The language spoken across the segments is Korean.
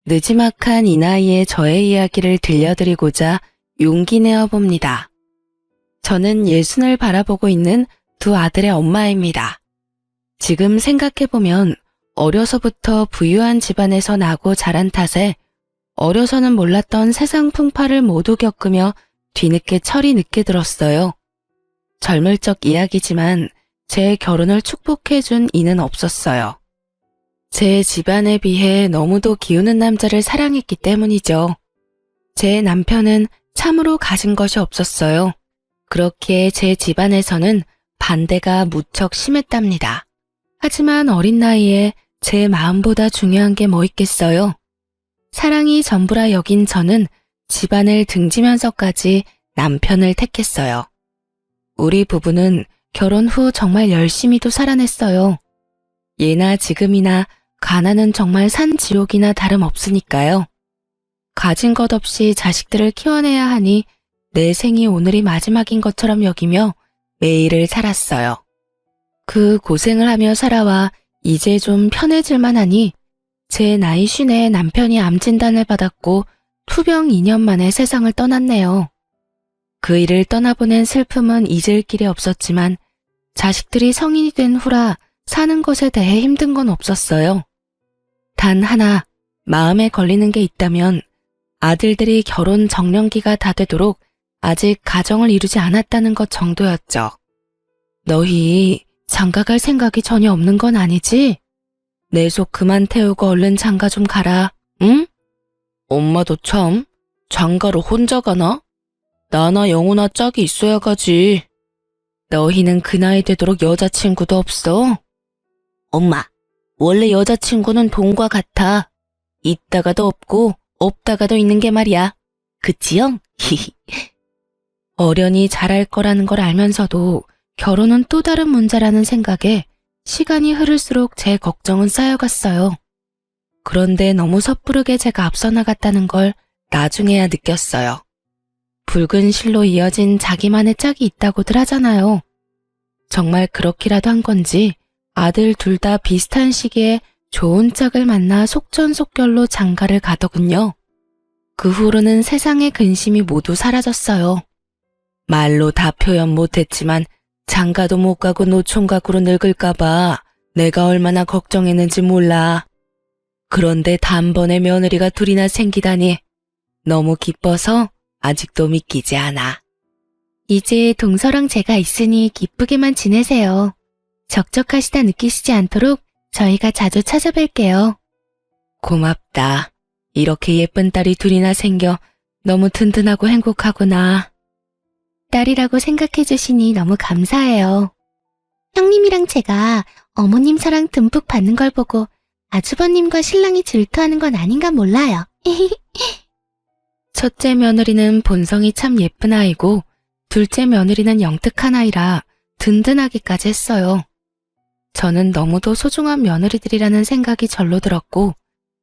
느지막한 이 나이에 저의 이야기를 들려드리고자 용기 내어 봅니다. 저는 예순을 바라보고 있는 두 아들의 엄마입니다. 지금 생각해보면 어려서부터 부유한 집안에서 나고 자란 탓에 어려서는 몰랐던 세상 풍파를 모두 겪으며 뒤늦게 철이 늦게 들었어요. 젊을 적 이야기지만 제 결혼을 축복해준 이는 없었어요. 제 집안에 비해 너무도 기우는 남자를 사랑했기 때문이죠. 제 남편은 참으로 가진 것이 없었어요. 그렇기에 제 집안에서는 반대가 무척 심했답니다. 하지만 어린 나이에 제 마음보다 중요한 게 뭐 있겠어요. 사랑이 전부라 여긴 저는 집안을 등지면서까지 남편을 택했어요. 우리 부부는 결혼 후 정말 열심히도 살아냈어요. 예나 지금이나 가난은 정말 산지옥이나 다름없으니까요. 가진 것 없이 자식들을 키워내야 하니 내 생이 오늘이 마지막인 것처럼 여기며 매일을 살았어요. 그 고생을 하며 살아와 이제 좀 편해질만 하니 제 나이 50에 남편이 암 진단을 받았고 투병 2년 만에 세상을 떠났네요. 그 일을 떠나보낸 슬픔은 잊을 길이 없었지만 자식들이 성인이 된 후라 사는 것에 대해 힘든 건 없었어요. 단 하나 마음에 걸리는 게 있다면 아들들이 결혼 정년기가 다 되도록 아직 가정을 이루지 않았다는 것 정도였죠. 너희 장가갈 생각이 전혀 없는 건 아니지? 내 속 그만 태우고 얼른 장가 좀 가라, 응? 엄마도 참, 장가를 혼자 가나? 나나 영호나 짝이 있어야 가지. 너희는 그 나이 되도록 여자친구도 없어? 엄마, 원래 여자친구는 돈과 같아. 있다가도 없고 없다가도 있는 게 말이야. 그치요? 어련히 잘할 거라는 걸 알면서도 결혼은 또 다른 문제라는 생각에 시간이 흐를수록 제 걱정은 쌓여갔어요. 그런데 너무 섣부르게 제가 앞서 나갔다는 걸 나중에야 느꼈어요. 붉은 실로 이어진 자기만의 짝이 있다고들 하잖아요. 정말 그렇기라도 한 건지 아들 둘 다 비슷한 시기에 좋은 짝을 만나 속전속결로 장가를 가더군요. 그 후로는 세상의 근심이 모두 사라졌어요. 말로 다 표현 못했지만 장가도 못 가고 노총각으로 늙을까봐 내가 얼마나 걱정했는지 몰라. 그런데 단번에 며느리가 둘이나 생기다니 너무 기뻐서 아직도 믿기지 않아. 이제 동서랑 제가 있으니 기쁘게만 지내세요. 적적하시다 느끼시지 않도록 저희가 자주 찾아뵐게요. 고맙다. 이렇게 예쁜 딸이 둘이나 생겨 너무 든든하고 행복하구나. 딸이라고 생각해 주시니 너무 감사해요. 형님이랑 제가 어머님 사랑 듬뿍 받는 걸 보고 아주버님과 신랑이 질투하는 건 아닌가 몰라요. 첫째 며느리는 본성이 참 예쁜 아이고 둘째 며느리는 영특한 아이라 든든하기까지 했어요. 저는 너무도 소중한 며느리들이라는 생각이 절로 들었고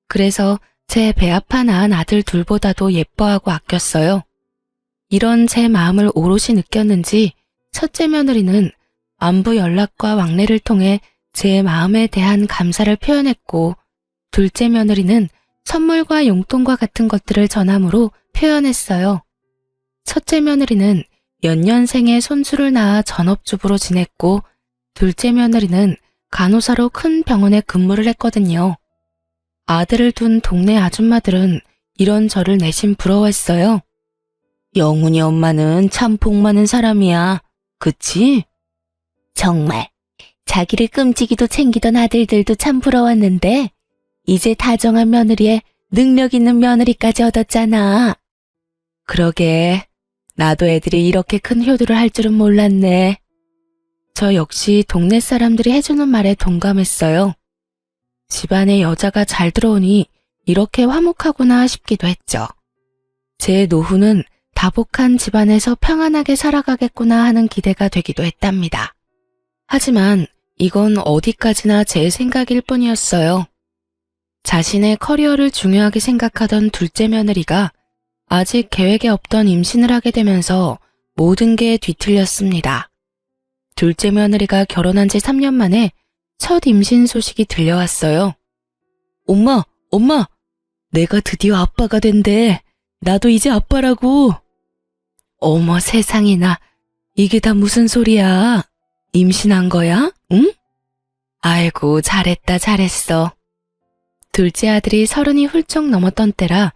그래서 제 배 아파 낳은 아들 둘보다도 예뻐하고 아꼈어요. 이런 제 마음을 오롯이 느꼈는지 첫째 며느리는 안부 연락과 왕래를 통해 제 마음에 대한 감사를 표현했고 둘째 며느리는 선물과 용돈과 같은 것들을 전함으로 표현했어요. 첫째 며느리는 연년생에 손주를 낳아 전업주부로 지냈고 둘째 며느리는 간호사로 큰 병원에 근무를 했거든요. 아들을 둔 동네 아줌마들은 이런 저를 내심 부러워했어요. 영훈이 엄마는 참 복 많은 사람이야. 그치? 정말 자기를 끔찍이도 챙기던 아들들도 참 부러웠는데 이제 다정한 며느리에 능력 있는 며느리까지 얻었잖아. 그러게 나도 애들이 이렇게 큰 효도를 할 줄은 몰랐네. 저 역시 동네 사람들이 해주는 말에 동감했어요. 집안에 여자가 잘 들어오니 이렇게 화목하구나 싶기도 했죠. 제 노후는 다복한 집안에서 평안하게 살아가겠구나 하는 기대가 되기도 했답니다. 하지만 이건 어디까지나 제 생각일 뿐이었어요. 자신의 커리어를 중요하게 생각하던 둘째 며느리가 아직 계획에 없던 임신을 하게 되면서 모든 게 뒤틀렸습니다. 둘째 며느리가 결혼한 지 3년 만에 첫 임신 소식이 들려왔어요. 엄마! 내가 드디어 아빠가 된대. 나도 이제 아빠라고. 어머 세상에나. 이게 다 무슨 소리야? 임신한 거야? 응? 아이고 잘했다 잘했어. 둘째 아들이 30이 훌쩍 넘었던 때라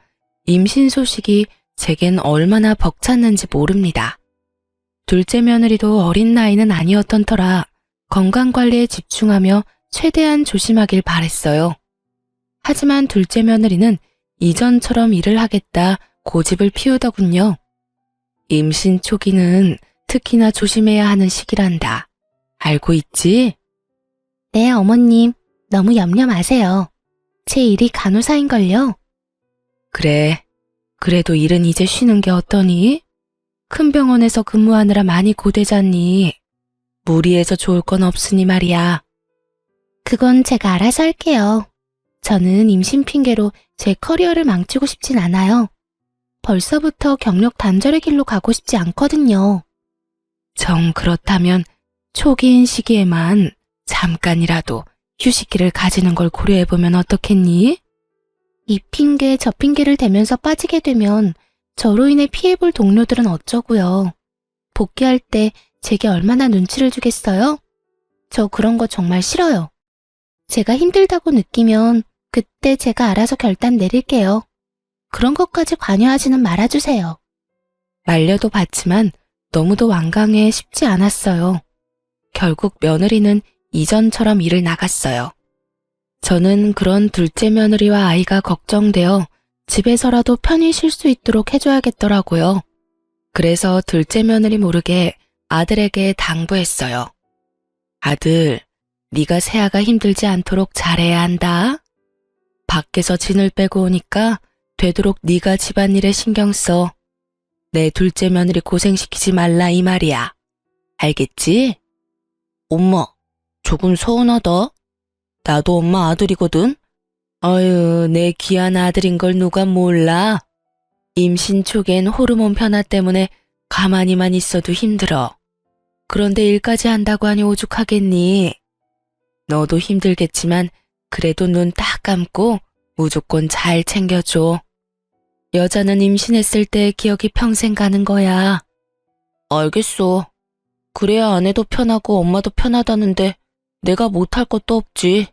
임신 소식이 제겐 얼마나 벅찼는지 모릅니다. 둘째 며느리도 어린 나이는 아니었던 터라 건강관리에 집중하며 최대한 조심하길 바랬어요. 하지만 둘째 며느리는 이전처럼 일을 하겠다 고집을 피우더군요. 임신 초기는 특히나 조심해야 하는 시기란다. 알고 있지? 네, 어머님. 너무 염려 마세요. 제 일이 간호사인걸요. 그래. 그래도 일은 이제 쉬는 게 어떠니? 큰 병원에서 근무하느라 많이 고되잖니. 무리해서 좋을 건 없으니 말이야. 그건 제가 알아서 할게요. 저는 임신 핑계로 제 커리어를 망치고 싶진 않아요. 벌써부터 경력 단절의 길로 가고 싶지 않거든요. 정 그렇다면 초기인 시기에만 잠깐이라도 휴식기를 가지는 걸 고려해보면 어떻겠니? 이 핑계 저 핑계를 대면서 빠지게 되면 저로 인해 피해볼 동료들은 어쩌고요. 복귀할 때 제게 얼마나 눈치를 주겠어요? 저 그런 거 정말 싫어요. 제가 힘들다고 느끼면 그때 제가 알아서 결단 내릴게요. 그런 것까지 관여하지는 말아주세요. 말려도 봤지만 너무도 완강해 쉽지 않았어요. 결국 며느리는 이전처럼 일을 나갔어요. 저는 그런 둘째 며느리와 아이가 걱정되어 집에서라도 편히 쉴 수 있도록 해줘야겠더라고요. 그래서 둘째 며느리 모르게 아들에게 당부했어요. 아들, 네가 새아가 힘들지 않도록 잘해야 한다. 밖에서 진을 빼고 오니까 되도록 네가 집안일에 신경 써. 내 둘째 며느리 고생시키지 말라 이 말이야. 알겠지? 엄마, 조금 서운하다. 나도 엄마 아들이거든. 아유, 내 귀한 아들인 걸 누가 몰라. 임신 초기엔 호르몬 변화 때문에 가만히만 있어도 힘들어. 그런데 일까지 한다고 하니 오죽하겠니? 너도 힘들겠지만 그래도 눈 딱 감고 무조건 잘 챙겨줘. 여자는 임신했을 때 기억이 평생 가는 거야. 알겠어. 그래야 아내도 편하고 엄마도 편하다는데 내가 못할 것도 없지.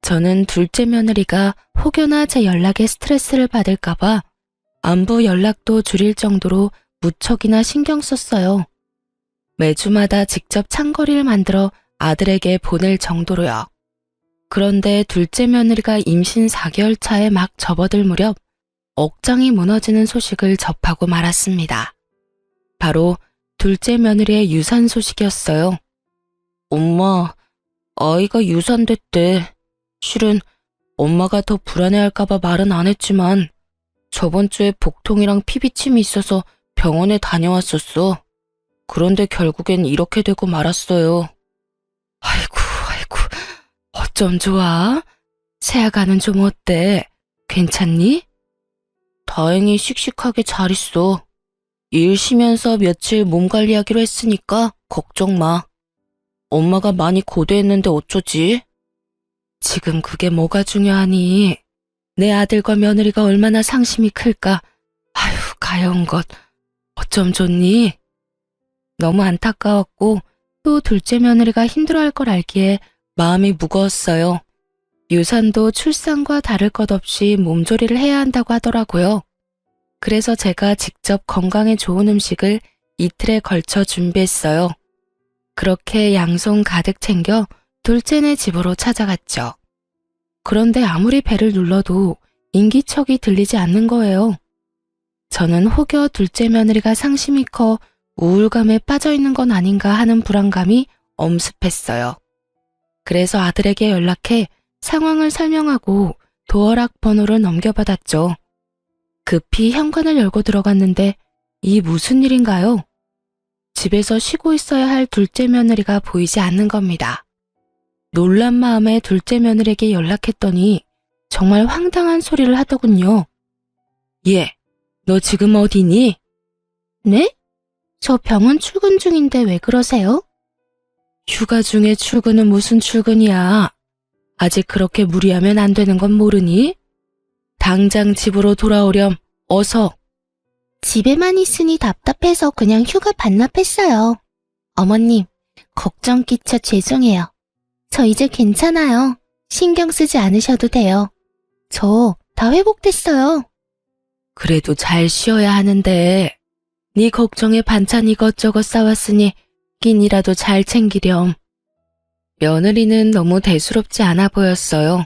저는 둘째 며느리가 혹여나 제 연락에 스트레스를 받을까봐 안부 연락도 줄일 정도로 무척이나 신경 썼어요. 매주마다 직접 창거리를 만들어 아들에게 보낼 정도로요. 그런데 둘째 며느리가 임신 4개월 차에 막 접어들 무렵 억장이 무너지는 소식을 접하고 말았습니다. 바로 둘째 며느리의 유산 소식이었어요. 엄마, 아이가 유산됐대. 실은 엄마가 더 불안해할까봐 말은 안 했지만 저번 주에 복통이랑 피비침이 있어서 병원에 다녀왔었어. 그런데 결국엔 이렇게 되고 말았어요. 아이고, 어쩜 좋아? 새아가는 좀 어때? 괜찮니? 다행히 씩씩하게 잘 있어. 일 쉬면서 며칠 몸 관리하기로 했으니까 걱정 마. 엄마가 많이 고대했는데 어쩌지? 지금 그게 뭐가 중요하니? 내 아들과 며느리가 얼마나 상심이 클까? 아휴, 가여운 것. 어쩜 좋니? 너무 안타까웠고 또 둘째 며느리가 힘들어할 걸 알기에 마음이 무거웠어요. 유산도 출산과 다를 것 없이 몸조리를 해야 한다고 하더라고요. 그래서 제가 직접 건강에 좋은 음식을 이틀에 걸쳐 준비했어요. 그렇게 양손 가득 챙겨 둘째네 집으로 찾아갔죠. 그런데 아무리 배를 눌러도 인기척이 들리지 않는 거예요. 저는 혹여 둘째 며느리가 상심이 커 우울감에 빠져 있는 건 아닌가 하는 불안감이 엄습했어요. 그래서 아들에게 연락해 상황을 설명하고 도어락 번호를 넘겨받았죠. 급히 현관을 열고 들어갔는데 이 무슨 일인가요? 집에서 쉬고 있어야 할 둘째 며느리가 보이지 않는 겁니다. 놀란 마음에 둘째 며느리에게 연락했더니 정말 황당한 소리를 하더군요. 얘, 너 지금 어디니? 네? 저 병원 출근 중인데 왜 그러세요? 휴가 중에 출근은 무슨 출근이야. 아직 그렇게 무리하면 안 되는 건 모르니? 당장 집으로 돌아오렴. 어서. 집에만 있으니 답답해서 그냥 휴가 반납했어요. 어머님, 걱정 끼쳐 죄송해요. 저 이제 괜찮아요. 신경 쓰지 않으셔도 돼요. 저 다 회복됐어요. 그래도 잘 쉬어야 하는데. 네 걱정에 반찬 이것저것 싸왔으니 끼니라도 잘 챙기렴. 며느리는 너무 대수롭지 않아 보였어요.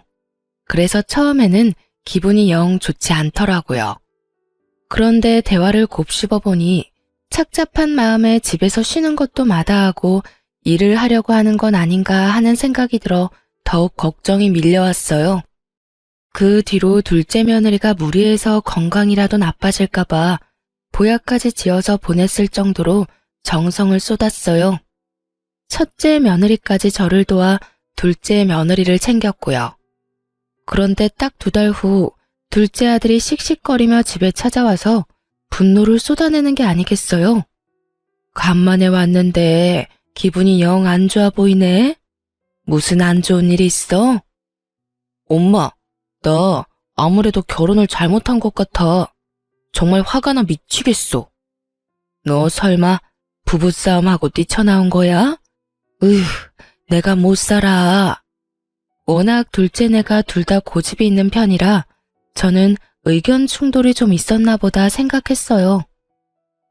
그래서 처음에는 기분이 영 좋지 않더라고요. 그런데 대화를 곱씹어 보니 착잡한 마음에 집에서 쉬는 것도 마다하고 일을 하려고 하는 건 아닌가 하는 생각이 들어 더욱 걱정이 밀려왔어요. 그 뒤로 둘째 며느리가 무리해서 건강이라도 나빠질까봐 보약까지 지어서 보냈을 정도로 정성을 쏟았어요. 첫째 며느리까지 저를 도와 둘째 며느리를 챙겼고요. 그런데 딱 2달 후 둘째 아들이 씩씩거리며 집에 찾아와서 분노를 쏟아내는 게 아니겠어요? 간만에 왔는데 기분이 영 안 좋아 보이네? 무슨 안 좋은 일이 있어? 엄마, 나 아무래도 결혼을 잘못한 것 같아. 정말 화가 나 미치겠어. 너 설마 부부싸움하고 뛰쳐나온 거야? 으휴, 내가 못 살아. 워낙 둘째네가 둘 다 고집이 있는 편이라 저는 의견 충돌이 좀 있었나 보다 생각했어요.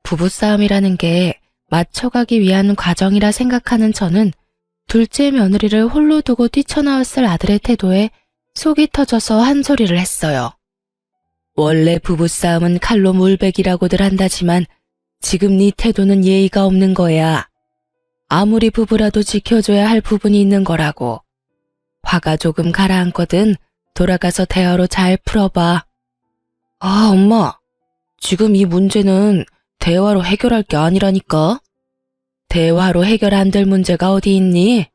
부부싸움이라는 게 맞춰가기 위한 과정이라 생각하는 저는 둘째 며느리를 홀로 두고 뛰쳐나왔을 아들의 태도에 속이 터져서 한 소리를 했어요. 원래 부부싸움은 칼로 물베기라고들 한다지만 지금 네 태도는 예의가 없는 거야. 아무리 부부라도 지켜줘야 할 부분이 있는 거라고. 화가 조금 가라앉거든 돌아가서 대화로 잘 풀어봐. 아, 엄마. 지금 이 문제는 대화로 해결할 게 아니라니까. 대화로 해결 안 될 문제가 어디 있니?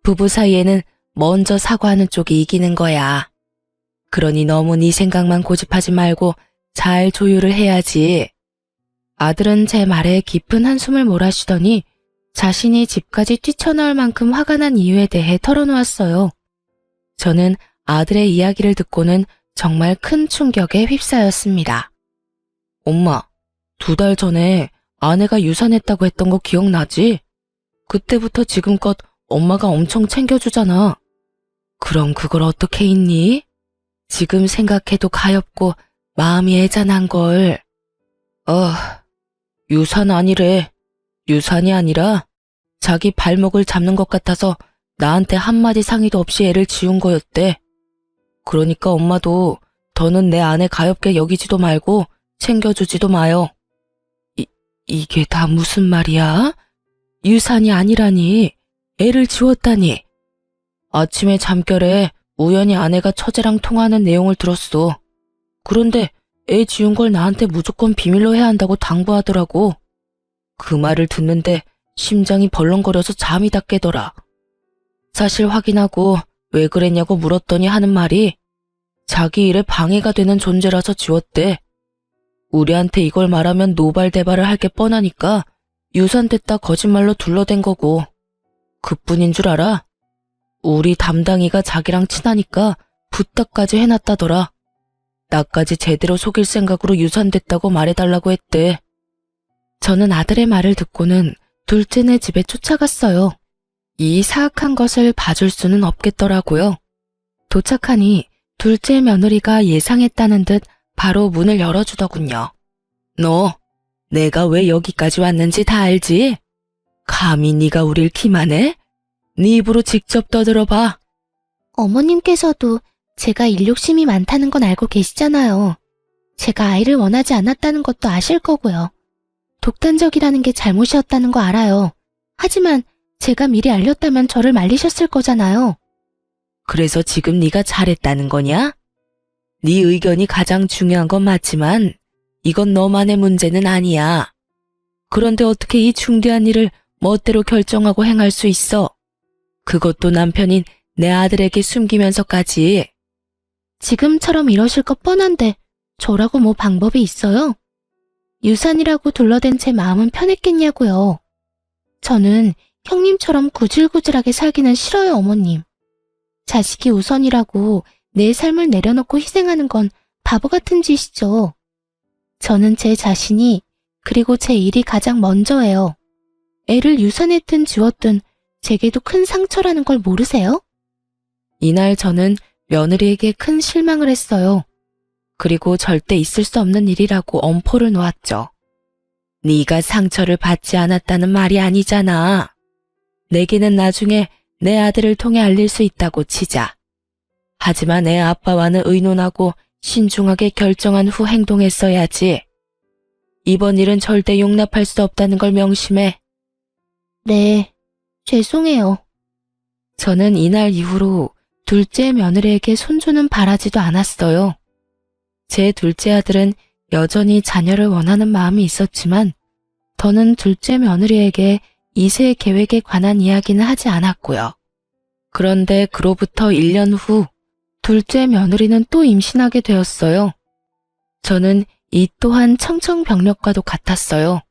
부부 사이에는 먼저 사과하는 쪽이 이기는 거야. 그러니 너무 네 생각만 고집하지 말고 잘 조율을 해야지. 아들은 제 말에 깊은 한숨을 몰아쉬더니 자신이 집까지 뛰쳐나올 만큼 화가 난 이유에 대해 털어놓았어요. 저는 아들의 이야기를 듣고는 정말 큰 충격에 휩싸였습니다. 엄마, 2달 전에 아내가 유산했다고 했던 거 기억나지? 그때부터 지금껏 엄마가 엄청 챙겨주잖아. 그럼 그걸 어떻게 잊니? 지금 생각해도 가엾고 마음이 애잔한걸. 유산 아니래. 유산이 아니라 자기 발목을 잡는 것 같아서 나한테 한마디 상의도 없이 애를 지운 거였대. 그러니까 엄마도 더는 내 아내 가엾게 여기지도 말고 챙겨주지도 마요. 이게 다 무슨 말이야? 유산이 아니라니. 애를 지웠다니. 아침에 잠결에 우연히 아내가 처제랑 통화하는 내용을 들었어. 그런데 애 지운 걸 나한테 무조건 비밀로 해야 한다고 당부하더라고. 그 말을 듣는데 심장이 벌렁거려서 잠이 다 깨더라. 사실 확인하고 왜 그랬냐고 물었더니 하는 말이 자기 일에 방해가 되는 존재라서 지웠대. 우리한테 이걸 말하면 노발대발을 할 게 뻔하니까 유산됐다 거짓말로 둘러댄 거고. 그뿐인 줄 알아? 우리 담당이가 자기랑 친하니까 부탁까지 해놨다더라. 나까지 제대로 속일 생각으로 유산됐다고 말해달라고 했대. 저는 아들의 말을 듣고는 둘째네 집에 쫓아갔어요. 이 사악한 것을 봐줄 수는 없겠더라고요. 도착하니 둘째 며느리가 예상했다는 듯 바로 문을 열어주더군요. 너, 내가 왜 여기까지 왔는지 다 알지? 감히 네가 우릴 기만해? 네 입으로 직접 떠들어봐. 어머님께서도 제가 일욕심이 많다는 건 알고 계시잖아요. 제가 아이를 원하지 않았다는 것도 아실 거고요. 독단적이라는 게 잘못이었다는 거 알아요. 하지만 제가 미리 알렸다면 저를 말리셨을 거잖아요. 그래서 지금 네가 잘했다는 거냐? 네 의견이 가장 중요한 건 맞지만 이건 너만의 문제는 아니야. 그런데 어떻게 이 중대한 일을 멋대로 결정하고 행할 수 있어? 그것도 남편인 내 아들에게 숨기면서까지. 지금처럼 이러실 것 뻔한데 저라고 뭐 방법이 있어요? 유산이라고 둘러댄 제 마음은 편했겠냐고요. 저는 형님처럼 구질구질하게 살기는 싫어요, 어머님. 자식이 우선이라고 내 삶을 내려놓고 희생하는 건 바보 같은 짓이죠. 저는 제 자신이 그리고 제 일이 가장 먼저예요. 애를 유산했든 지웠든 제게도 큰 상처라는 걸 모르세요? 이날 저는 며느리에게 큰 실망을 했어요. 그리고 절대 있을 수 없는 일이라고 엄포를 놓았죠. 네가 상처를 받지 않았다는 말이 아니잖아. 내게는 나중에 내 아들을 통해 알릴 수 있다고 치자. 하지만 애 아빠와는 의논하고 신중하게 결정한 후 행동했어야지. 이번 일은 절대 용납할 수 없다는 걸 명심해. 네, 죄송해요. 저는 이날 이후로 둘째 며느리에게 손주는 바라지도 않았어요. 제 둘째 아들은 여전히 자녀를 원하는 마음이 있었지만 더는 둘째 며느리에게 이세 계획에 관한 이야기는 하지 않았고요. 그런데 그로부터 1년 후 둘째 며느리는 또 임신하게 되었어요. 저는 이 또한 청천벽력과도 같았어요.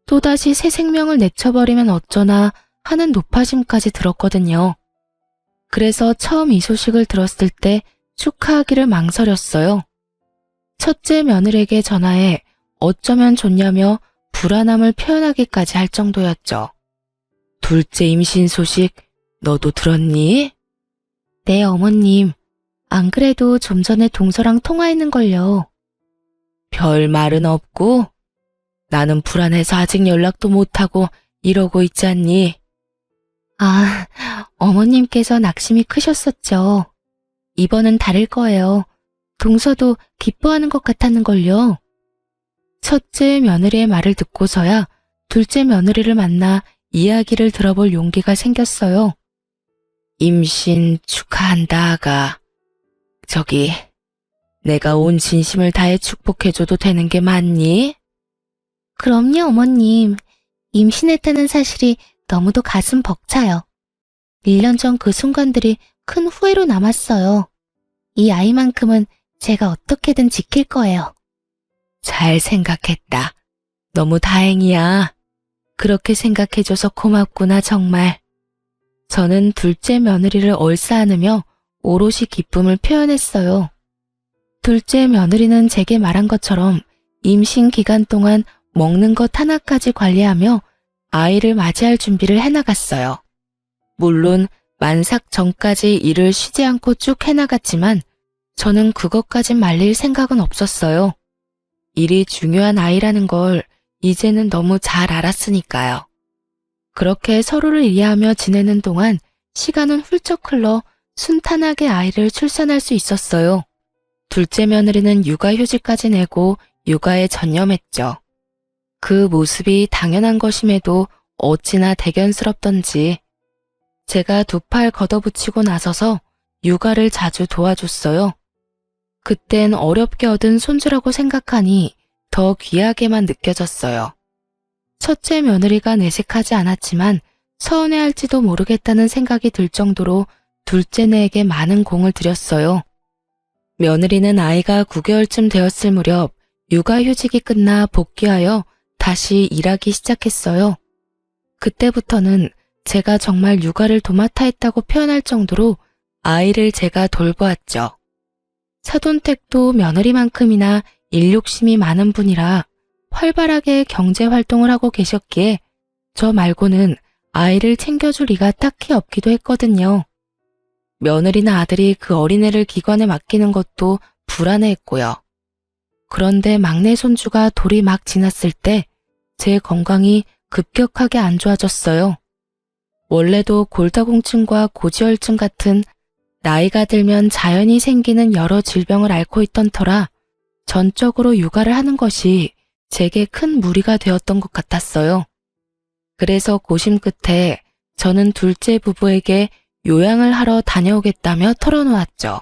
또다시 새 생명을 내쳐버리면 어쩌나 하는 노파심까지 들었거든요. 그래서 처음 이 소식을 들었을 때 축하하기를 망설였어요. 첫째 며느리에게 전화해 어쩌면 좋냐며 불안함을 표현하기까지 할 정도였죠. 둘째 임신 소식 너도 들었니? 네, 어머님. 안 그래도 좀 전에 동서랑 통화했는걸요. 별 말은 없고? 나는 불안해서 아직 연락도 못하고 이러고 있지 않니? 아, 어머님께서 낙심이 크셨었죠. 이번은 다를 거예요. 동서도 기뻐하는 것 같았는걸요. 첫째 며느리의 말을 듣고서야 둘째 며느리를 만나 이야기를 들어볼 용기가 생겼어요. 임신 축하한다, 아가. 저기, 내가 온 진심을 다해 축복해줘도 되는 게 맞니? 그럼요, 어머님. 임신했다는 사실이 너무도 가슴 벅차요. 1년 전 그 순간들이 큰 후회로 남았어요. 이 아이만큼은 제가 어떻게든 지킬 거예요. 잘 생각했다. 너무 다행이야. 그렇게 생각해줘서 고맙구나, 정말. 저는 둘째 며느리를 얼싸안으며 오롯이 기쁨을 표현했어요. 둘째 며느리는 제게 말한 것처럼 임신 기간 동안 먹는 것 하나까지 관리하며 아이를 맞이할 준비를 해나갔어요. 물론 만삭 전까지 일을 쉬지 않고 쭉 해나갔지만 저는 그것까진 말릴 생각은 없었어요. 일이 중요한 아이라는 걸 이제는 너무 잘 알았으니까요. 그렇게 서로를 이해하며 지내는 동안 시간은 훌쩍 흘러 순탄하게 아이를 출산할 수 있었어요. 둘째 며느리는 육아휴직까지 내고 육아에 전념했죠. 그 모습이 당연한 것임에도 어찌나 대견스럽던지 제가 두 팔 걷어붙이고 나서서 육아를 자주 도와줬어요. 그땐 어렵게 얻은 손주라고 생각하니 더 귀하게만 느껴졌어요. 첫째 며느리가 내색하지 않았지만 서운해할지도 모르겠다는 생각이 들 정도로 둘째네에게 많은 공을 들였어요. 며느리는 아이가 9개월쯤 되었을 무렵 육아휴직이 끝나 복귀하여 다시 일하기 시작했어요. 그때부터는 제가 정말 육아를 도맡아 했다고 표현할 정도로 아이를 제가 돌보았죠. 사돈댁도 며느리만큼이나 일욕심이 많은 분이라 활발하게 경제활동을 하고 계셨기에 저 말고는 아이를 챙겨줄 리가 딱히 없기도 했거든요. 며느리나 아들이 그 어린애를 기관에 맡기는 것도 불안해했고요. 그런데 막내 손주가 돌이 막 지났을 때 제 건강이 급격하게 안 좋아졌어요. 원래도 골다공증과 고지혈증 같은 나이가 들면 자연히 생기는 여러 질병을 앓고 있던 터라 전적으로 육아를 하는 것이 제게 큰 무리가 되었던 것 같았어요. 그래서 고심 끝에 저는 둘째 부부에게 요양을 하러 다녀오겠다며 털어놓았죠.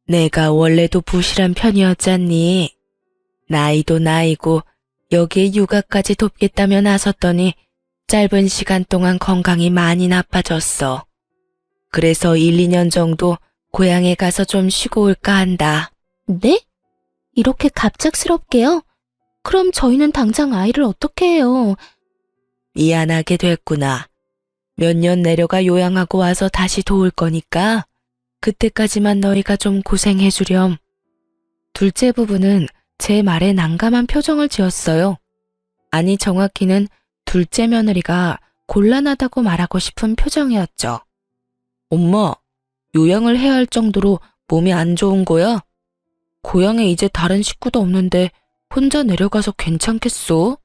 내가 원래도 부실한 편이었잖니. 나이도 나이고 여기에 육아까지 돕겠다며 나섰더니 짧은 시간 동안 건강이 많이 나빠졌어. 그래서 1, 2년 정도 고향에 가서 좀 쉬고 올까 한다. 네? 이렇게 갑작스럽게요? 그럼 저희는 당장 아이를 어떻게 해요? 미안하게 됐구나. 몇 년 내려가 요양하고 와서 다시 도울 거니까 그때까지만 너희가 좀 고생해 주렴. 둘째 부부는 제 말에 난감한 표정을 지었어요. 아니, 정확히는 둘째 며느리가 곤란하다고 말하고 싶은 표정이었죠. 엄마, 요양을 해야 할 정도로 몸이 안 좋은 거야? 고향에 이제 다른 식구도 없는데 혼자 내려가서 괜찮겠어?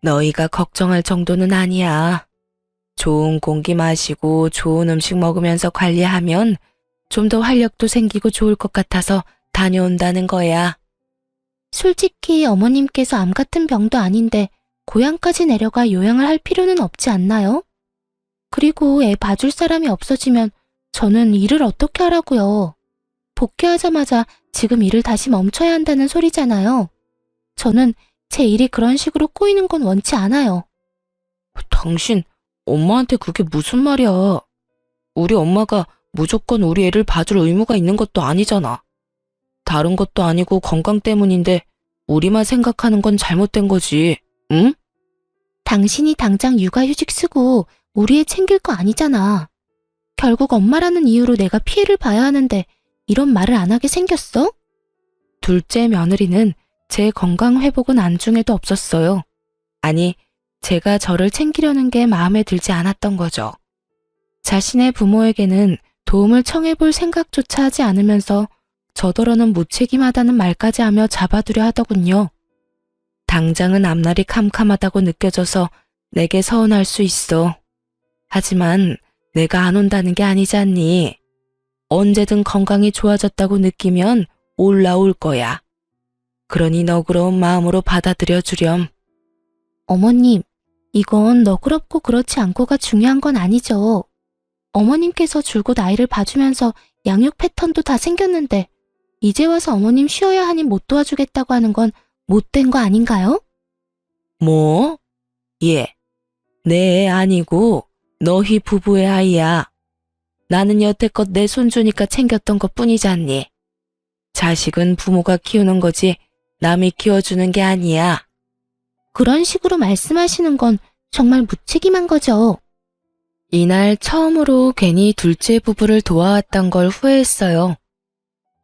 너희가 걱정할 정도는 아니야. 좋은 공기 마시고 좋은 음식 먹으면서 관리하면 좀 더 활력도 생기고 좋을 것 같아서 다녀온다는 거야. 솔직히 어머님께서 암 같은 병도 아닌데 고향까지 내려가 요양을 할 필요는 없지 않나요? 그리고 애 봐줄 사람이 없어지면 저는 일을 어떻게 하라고요? 복귀하자마자 지금 일을 다시 멈춰야 한다는 소리잖아요. 저는 제 일이 그런 식으로 꼬이는 건 원치 않아요. 당신, 엄마한테 그게 무슨 말이야? 우리 엄마가 무조건 우리 애를 봐줄 의무가 있는 것도 아니잖아. 다른 것도 아니고 건강 때문인데 우리만 생각하는 건 잘못된 거지, 응? 당신이 당장 육아휴직 쓰고 우리 애 챙길 거 아니잖아. 결국 엄마라는 이유로 내가 피해를 봐야 하는데 이런 말을 안 하게 생겼어? 둘째 며느리는 제 건강 회복은 안중에도 없었어요. 아니, 제가 저를 챙기려는 게 마음에 들지 않았던 거죠. 자신의 부모에게는 도움을 청해볼 생각조차 하지 않으면서 저더러는 무책임하다는 말까지 하며 잡아두려 하더군요. 당장은 앞날이 캄캄하다고 느껴져서 내게 서운할 수 있어. 하지만 내가 안 온다는 게 아니잖니. 언제든 건강이 좋아졌다고 느끼면 올라올 거야. 그러니 너그러운 마음으로 받아들여 주렴. 어머님, 이건 너그럽고 그렇지 않고가 중요한 건 아니죠. 어머님께서 줄곧 아이를 봐주면서 양육 패턴도 다 생겼는데 이제 와서 어머님 쉬어야 하니 못 도와주겠다고 하는 건 못된 거 아닌가요? 뭐? 예, 내 애 아니고 너희 부부의 아이야. 나는 여태껏 내 손주니까 챙겼던 것 뿐이잖니. 자식은 부모가 키우는 거지 남이 키워주는 게 아니야. 그런 식으로 말씀하시는 건 정말 무책임한 거죠. 이날 처음으로 괜히 둘째 부부를 도와왔던 걸 후회했어요.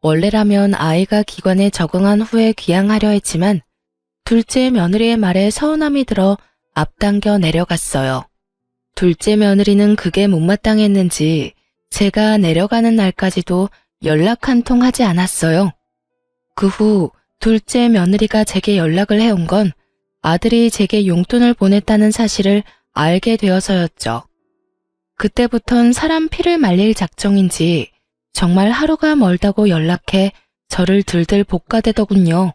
원래라면 아이가 기관에 적응한 후에 귀향하려 했지만 둘째 며느리의 말에 서운함이 들어 앞당겨 내려갔어요. 둘째 며느리는 그게 못마땅했는지 제가 내려가는 날까지도 연락 한 통 하지 않았어요. 그 후 둘째 며느리가 제게 연락을 해온 건 아들이 제게 용돈을 보냈다는 사실을 알게 되어서였죠. 그때부턴 사람 피를 말릴 작정인지 정말 하루가 멀다고 연락해 저를 들들 볶아대더군요.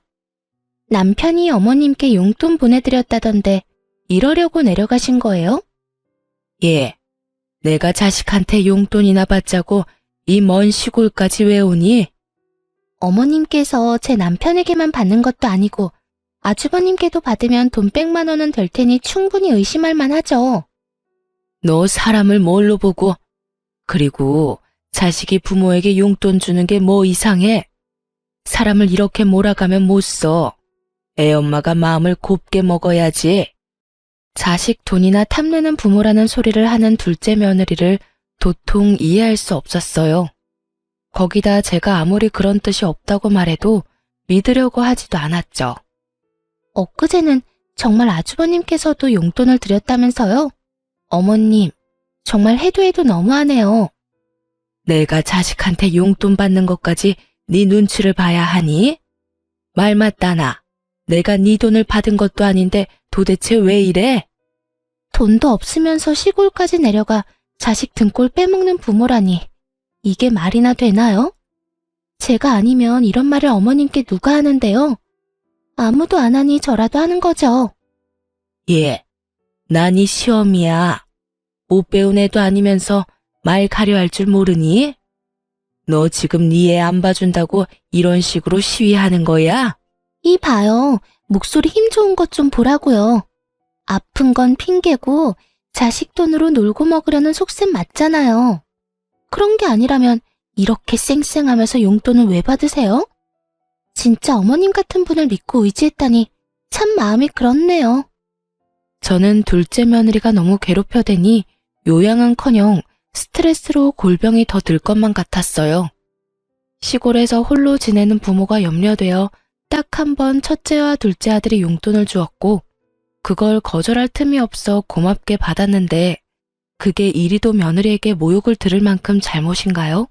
남편이 어머님께 용돈 보내드렸다던데 이러려고 내려가신 거예요? 예, 내가 자식한테 용돈이나 받자고 이 먼 시골까지 왜 오니? 어머님께서 제 남편에게만 받는 것도 아니고 아주버님께도 받으면 돈 100만 원은 될 테니 충분히 의심할 만하죠. 너 사람을 뭘로 보고? 그리고 자식이 부모에게 용돈 주는 게 뭐 이상해? 사람을 이렇게 몰아가면 못 써. 애 엄마가 마음을 곱게 먹어야지. 자식 돈이나 탐내는 부모라는 소리를 하는 둘째 며느리를 도통 이해할 수 없었어요. 거기다 제가 아무리 그런 뜻이 없다고 말해도 믿으려고 하지도 않았죠. 엊그제는 정말 아주버님께서도 용돈을 드렸다면서요? 어머님, 정말 해도 너무하네요. 내가 자식한테 용돈 받는 것까지 네 눈치를 봐야 하니? 말 맞다나. 내가 네 돈을 받은 것도 아닌데 도대체 왜 이래? 돈도 없으면서 시골까지 내려가 자식 등골 빼먹는 부모라니. 이게 말이나 되나요? 제가 아니면 이런 말을 어머님께 누가 하는데요? 아무도 안 하니 저라도 하는 거죠. 예, 난 이 시험이야. 못 배운 애도 아니면서 말 가려 할 줄 모르니? 너 지금 네 애 안 봐준다고 이런 식으로 시위하는 거야? 이 봐요. 목소리 힘 좋은 것 좀 보라고요. 아픈 건 핑계고 자식 돈으로 놀고 먹으려는 속셈 맞잖아요. 그런 게 아니라면 이렇게 쌩쌩하면서 용돈을 왜 받으세요? 진짜 어머님 같은 분을 믿고 의지했다니 참 마음이 그렇네요. 저는 둘째 며느리가 너무 괴롭혀대니 요양은커녕 스트레스로 골병이 더 들 것만 같았어요. 시골에서 홀로 지내는 부모가 염려되어 딱 한 번 첫째와 둘째 아들이 용돈을 주었고 그걸 거절할 틈이 없어 고맙게 받았는데 그게 이리도 며느리에게 모욕을 들을 만큼 잘못인가요?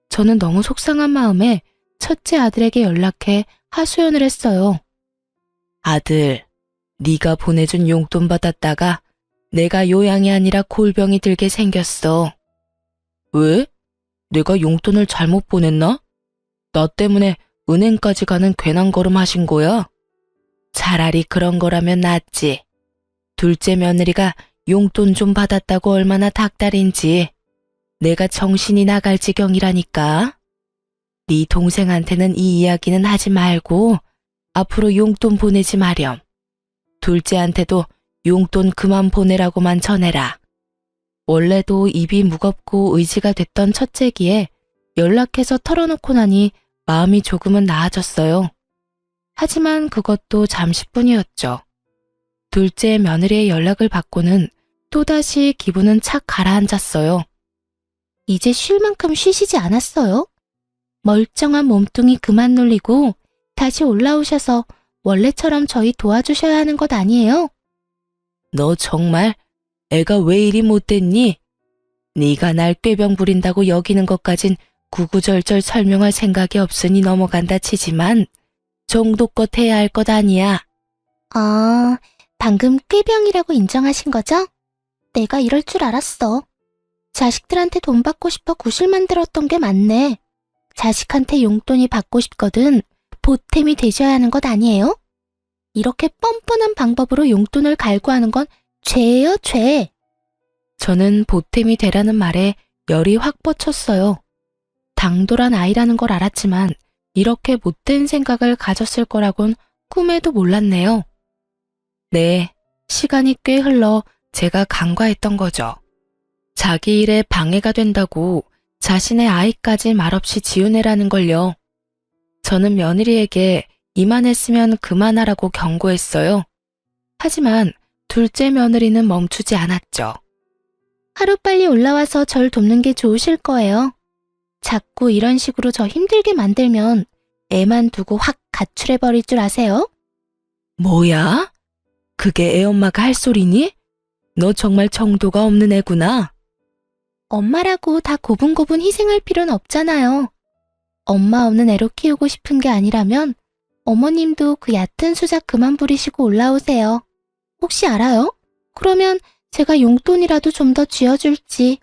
저는 너무 속상한 마음에 첫째 아들에게 연락해 하소연을 했어요. 아들, 네가 보내준 용돈 받았다가 내가 요양이 아니라 골병이 들게 생겼어. 왜? 내가 용돈을 잘못 보냈나? 나 때문에 은행까지 가는 괜한 걸음 하신 거야? 차라리 그런 거라면 낫지. 둘째 며느리가 용돈 좀 받았다고 얼마나 닭다리인지 내가 정신이 나갈 지경이라니까. 네 동생한테는 이 이야기는 하지 말고 앞으로 용돈 보내지 마렴. 둘째한테도 용돈 그만 보내라고만 전해라. 원래도 입이 무겁고 의지가 됐던 첫째기에 연락해서 털어놓고 나니 마음이 조금은 나아졌어요. 하지만 그것도 잠시뿐이었죠. 둘째 며느리의 연락을 받고는 또다시 기분은 착 가라앉았어요. 이제 쉴 만큼 쉬시지 않았어요? 멀쩡한 몸뚱이 그만 놀리고 다시 올라오셔서 원래처럼 저희 도와주셔야 하는 것 아니에요? 너 정말 애가 왜 이리 못됐니? 네가 날 꾀병 부린다고 여기는 것까진 구구절절 설명할 생각이 없으니 넘어간다 치지만 정도껏 해야 할 것 아니야. 아, 방금 꾀병이라고 인정하신 거죠? 내가 이럴 줄 알았어. 자식들한테 돈 받고 싶어 구실 만들었던 게 맞네. 자식한테 용돈이 받고 싶거든 보탬이 되셔야 하는 것 아니에요? 이렇게 뻔뻔한 방법으로 용돈을 갈구하는 건 죄예요, 죄. 저는 보탬이 되라는 말에 열이 확 뻗쳤어요. 당돌한 아이라는 걸 알았지만 이렇게 못된 생각을 가졌을 거라곤 꿈에도 몰랐네요. 네, 시간이 꽤 흘러 제가 간과했던 거죠. 자기 일에 방해가 된다고 자신의 아이까지 말없이 지우내라는 걸요. 저는 며느리에게 이만했으면 그만하라고 경고했어요. 하지만 둘째 며느리는 멈추지 않았죠. 하루빨리 올라와서 절 돕는 게 좋으실 거예요. 자꾸 이런 식으로 저 힘들게 만들면 애만 두고 확 가출해버릴 줄 아세요? 뭐야? 그게 애엄마가 할 소리니? 너 정말 정도가 없는 애구나. 엄마라고 다 고분고분 희생할 필요는 없잖아요. 엄마 없는 애로 키우고 싶은 게 아니라면 어머님도 그 얕은 수작 그만 부리시고 올라오세요. 혹시 알아요? 그러면 제가 용돈이라도 좀 더 쥐어줄지.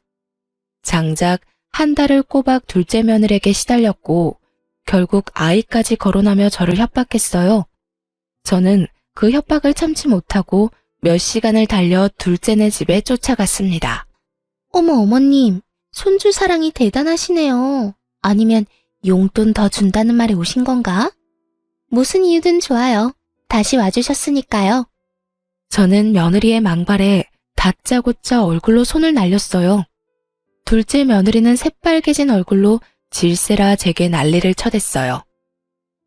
장작 한 달을 꼬박 둘째 며느리에게 시달렸고 결국 아이까지 거론하며 저를 협박했어요. 저는 그 협박을 참지 못하고 몇 시간을 달려 둘째네 집에 쫓아갔습니다. 어머 어머님, 손주 사랑이 대단하시네요. 아니면 용돈 더 준다는 말에 오신 건가? 무슨 이유든 좋아요. 다시 와주셨으니까요. 저는 며느리의 망발에 다짜고짜 얼굴로 손을 날렸어요. 둘째 며느리는 새빨개진 얼굴로 질세라 제게 난리를 쳐댔어요.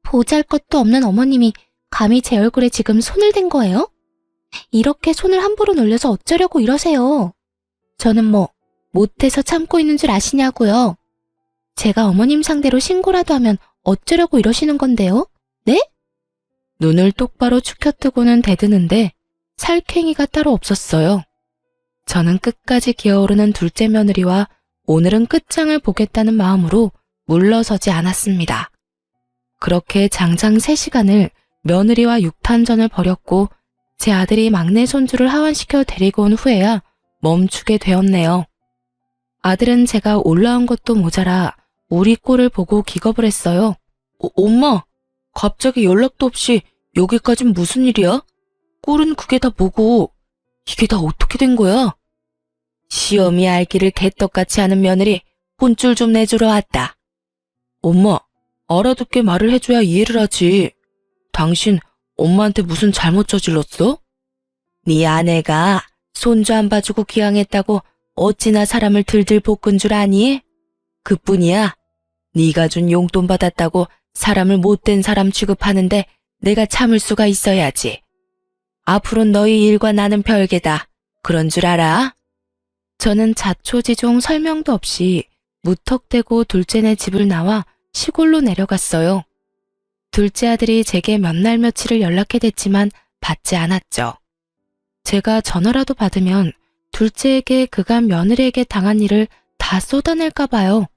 보잘것도 없는 어머님이 감히 제 얼굴에 지금 손을 댄 거예요? 이렇게 손을 함부로 놀려서 어쩌려고 이러세요? 저는 뭐 못해서 참고 있는 줄 아시냐고요? 제가 어머님 상대로 신고라도 하면 어쩌려고 이러시는 건데요? 네? 눈을 똑바로 축혀뜨고는 대드는데 살쾡이가 따로 없었어요. 저는 끝까지 기어오르는 둘째 며느리와 오늘은 끝장을 보겠다는 마음으로 물러서지 않았습니다. 그렇게 장장 3시간을 며느리와 육탄전을 벌였고 제 아들이 막내 손주를 하원시켜 데리고 온 후에야 멈추게 되었네요. 아들은 제가 올라온 것도 모자라 우리 꼴을 보고 기겁을 했어요. 엄마, 갑자기 연락도 없이 여기까진 무슨 일이야? 꼴은 그게 다 뭐고 이게 다 어떻게 된 거야? 시험이 알기를 개떡같이 하는 며느리 혼쭐 좀 내주러 왔다. 엄마, 알아듣게 말을 해줘야 이해를 하지. 당신 엄마한테 무슨 잘못 저질렀어? 네 아내가 손주 안 봐주고 기양했다고 어찌나 사람을 들들 볶은 줄 아니? 그뿐이야. 네가 준 용돈 받았다고 사람을 못된 사람 취급하는데 내가 참을 수가 있어야지. 앞으로 너희 일과 나는 별개다. 그런 줄 알아? 저는 자초지종 설명도 없이 무턱대고 둘째네 집을 나와 시골로 내려갔어요. 둘째 아들이 제게 몇 날 며칠을 연락해댔지만 받지 않았죠. 제가 전화라도 받으면 둘째에게 그간 며느리에게 당한 일을 다 쏟아낼까 봐요.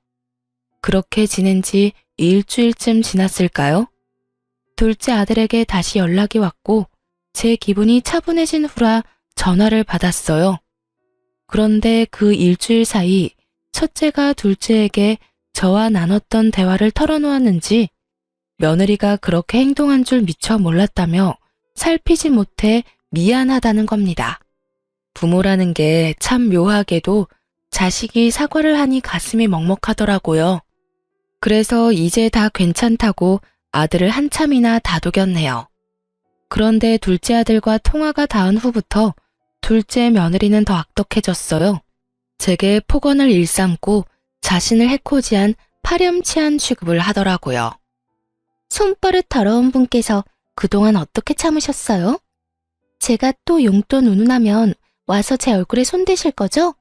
그렇게 지낸 지 일주일쯤 지났을까요? 둘째 아들에게 다시 연락이 왔고 제 기분이 차분해진 후라 전화를 받았어요. 그런데 그 일주일 사이 첫째가 둘째에게 저와 나눴던 대화를 털어놓았는지 며느리가 그렇게 행동한 줄 미처 몰랐다며 살피지 못해 미안하다는 겁니다. 부모라는 게 참 묘하게도 자식이 사과를 하니 가슴이 먹먹하더라고요. 그래서 이제 다 괜찮다고 아들을 한참이나 다독였네요. 그런데 둘째 아들과 통화가 닿은 후부터 둘째 며느리는 더 악독해졌어요. 제게 폭언을 일삼고 자신을 해코지한 파렴치한 취급을 하더라고요. 손버릇 더러운 분께서 그동안 어떻게 참으셨어요? 제가 또 용돈 운운하면 와서 제 얼굴에 손대실 거죠?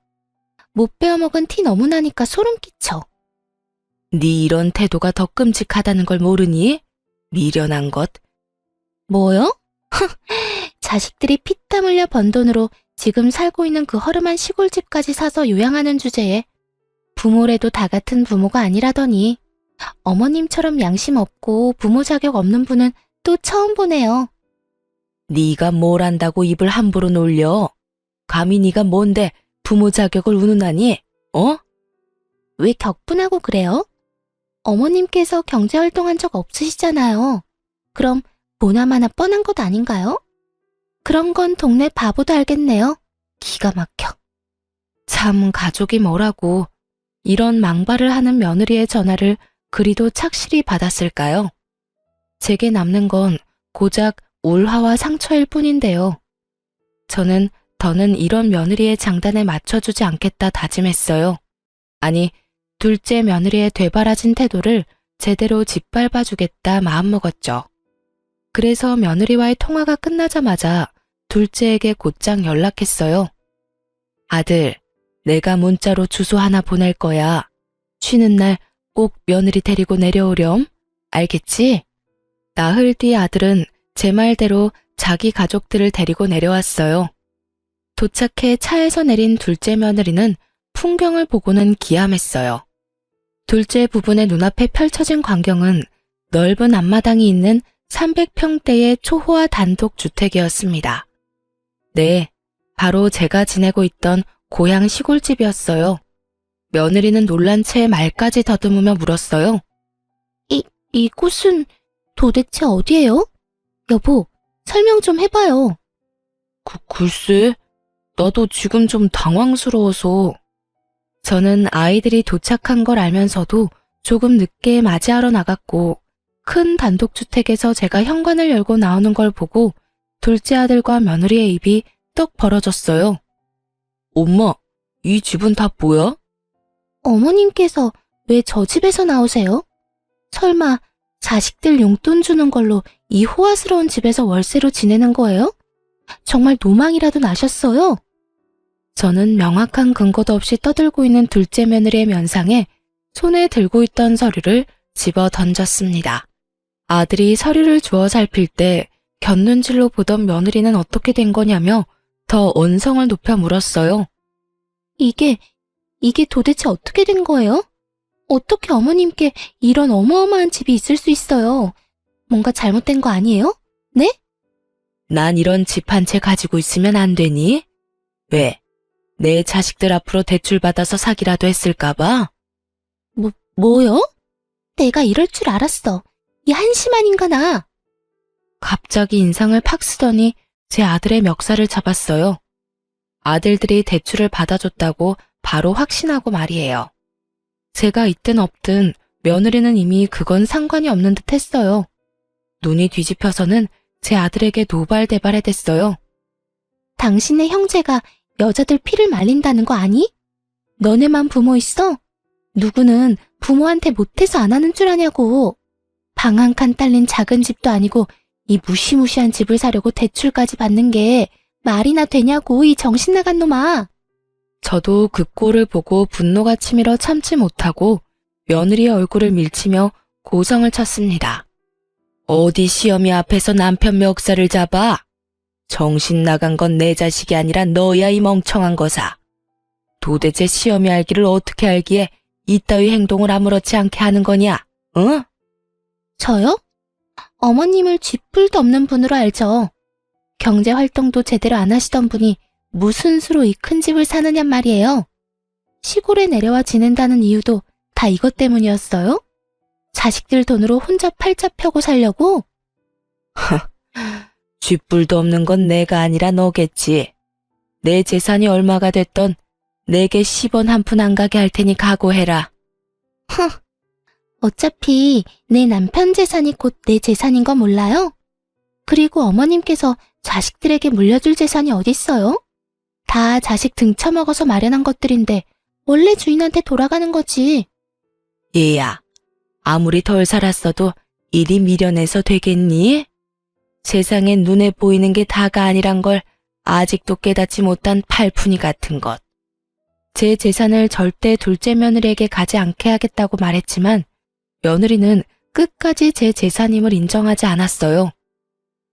못 베어먹은 티 너무 나니까 소름 끼쳐. 네 이런 태도가 더 끔찍하다는 걸 모르니? 미련한 것. 뭐요? 자식들이 피땀 흘려 번 돈으로 지금 살고 있는 그 허름한 시골집까지 사서 요양하는 주제에 부모래도 다 같은 부모가 아니라더니 어머님처럼 양심 없고 부모 자격 없는 분은 또 처음 보네요. 네가 뭘 안다고 입을 함부로 놀려? 감히 네가 뭔데 부모 자격을 운운하니? 어? 왜 격분하고 그래요? 어머님께서 경제활동한 적 없으시잖아요. 그럼 보나마나 뻔한 것 아닌가요? 그런 건 동네 바보도 알겠네요. 기가 막혀. 참 가족이 뭐라고 이런 망발을 하는 며느리의 전화를 그리도 착실히 받았을까요? 제게 남는 건 고작 울화와 상처일 뿐인데요. 저는 더는 이런 며느리의 장단에 맞춰주지 않겠다 다짐했어요. 아니, 둘째 며느리의 되바라진 태도를 제대로 짓밟아주겠다 마음먹었죠. 그래서 며느리와의 통화가 끝나자마자 둘째에게 곧장 연락했어요. 아들, 내가 문자로 주소 하나 보낼 거야. 쉬는 날 꼭 며느리 데리고 내려오렴. 알겠지? 나흘 뒤 아들은 제 말대로 자기 가족들을 데리고 내려왔어요. 도착해 차에서 내린 둘째 며느리는 풍경을 보고는 기함했어요. 둘째 부부의 눈앞에 펼쳐진 광경은 넓은 앞마당이 있는 300평대의 초호화 단독 주택이었습니다. 네, 바로 제가 지내고 있던 고향 시골집이었어요. 며느리는 놀란 채 말까지 더듬으며 물었어요. 이곳은 도대체 어디예요? 여보, 설명 좀 해봐요. 글쎄, 나도 지금 좀 당황스러워서. 저는 아이들이 도착한 걸 알면서도 조금 늦게 맞이하러 나갔고 큰 단독주택에서 제가 현관을 열고 나오는 걸 보고 둘째 아들과 며느리의 입이 떡 벌어졌어요. 엄마, 이 집은 다 뭐야? 어머님께서 왜 저 집에서 나오세요? 설마 자식들 용돈 주는 걸로 이 호화스러운 집에서 월세로 지내는 거예요? 정말 노망이라도 나셨어요? 저는 명확한 근거도 없이 떠들고 있는 둘째 며느리의 면상에 손에 들고 있던 서류를 집어 던졌습니다. 아들이 서류를 주워 살필 때 곁눈질로 보던 며느리는 어떻게 된 거냐며 더 언성을 높여 물었어요. 이게 도대체 어떻게 된 거예요? 어떻게 어머님께 이런 어마어마한 집이 있을 수 있어요? 뭔가 잘못된 거 아니에요? 네? 난 이런 집 한 채 가지고 있으면 안 되니? 왜? 내 자식들 앞으로 대출받아서 사기라도 했을까봐? 뭐요? 내가 이럴 줄 알았어. 이 한심한 인간아. 갑자기 인상을 팍 쓰더니 제 아들의 멱살을 잡았어요. 아들들이 대출을 받아줬다고 바로 확신하고 말이에요. 제가 있든 없든 며느리는 이미 그건 상관이 없는 듯 했어요. 눈이 뒤집혀서는 제 아들에게 노발대발해댔어요. 당신의 형제가 여자들 피를 말린다는 거 아니? 너네만 부모 있어? 누구는 부모한테 못해서 안 하는 줄 아냐고. 방 한 칸 딸린 작은 집도 아니고 이 무시무시한 집을 사려고 대출까지 받는 게 말이나 되냐고, 이 정신 나간 놈아. 저도 그 꼴을 보고 분노가 치밀어 참지 못하고 며느리의 얼굴을 밀치며 고성을 쳤습니다. 어디 시어미 앞에서 남편 멱살을 잡아? 정신 나간 건 내 자식이 아니라 너야, 이 멍청한 거사. 도대체 시어미 알기를 어떻게 알기에 이따위 행동을 아무렇지 않게 하는 거냐? 응? 저요? 어머님을 쥐뿔도 없는 분으로 알죠. 경제 활동도 제대로 안 하시던 분이 무슨 수로 이 큰 집을 사느냔 말이에요. 시골에 내려와 지낸다는 이유도 다 이것 때문이었어요? 자식들 돈으로 혼자 팔자 펴고 살려고? 쥐뿔도 없는 건 내가 아니라 너겠지. 내 재산이 얼마가 됐던 내게 10원 한 푼 안 가게 할 테니 각오해라. 어차피 내 남편 재산이 곧 내 재산인 거 몰라요? 그리고 어머님께서 자식들에게 물려줄 재산이 어딨어요? 다 자식 등쳐먹어서 마련한 것들인데 원래 주인한테 돌아가는 거지. 얘야, 아무리 덜 살았어도 이리 미련해서 되겠니? 세상엔 눈에 보이는 게 다가 아니란 걸 아직도 깨닫지 못한 팔푼이 같은 것. 제 재산을 절대 둘째 며느리에게 가지 않게 하겠다고 말했지만 며느리는 끝까지 제 재산임을 인정하지 않았어요.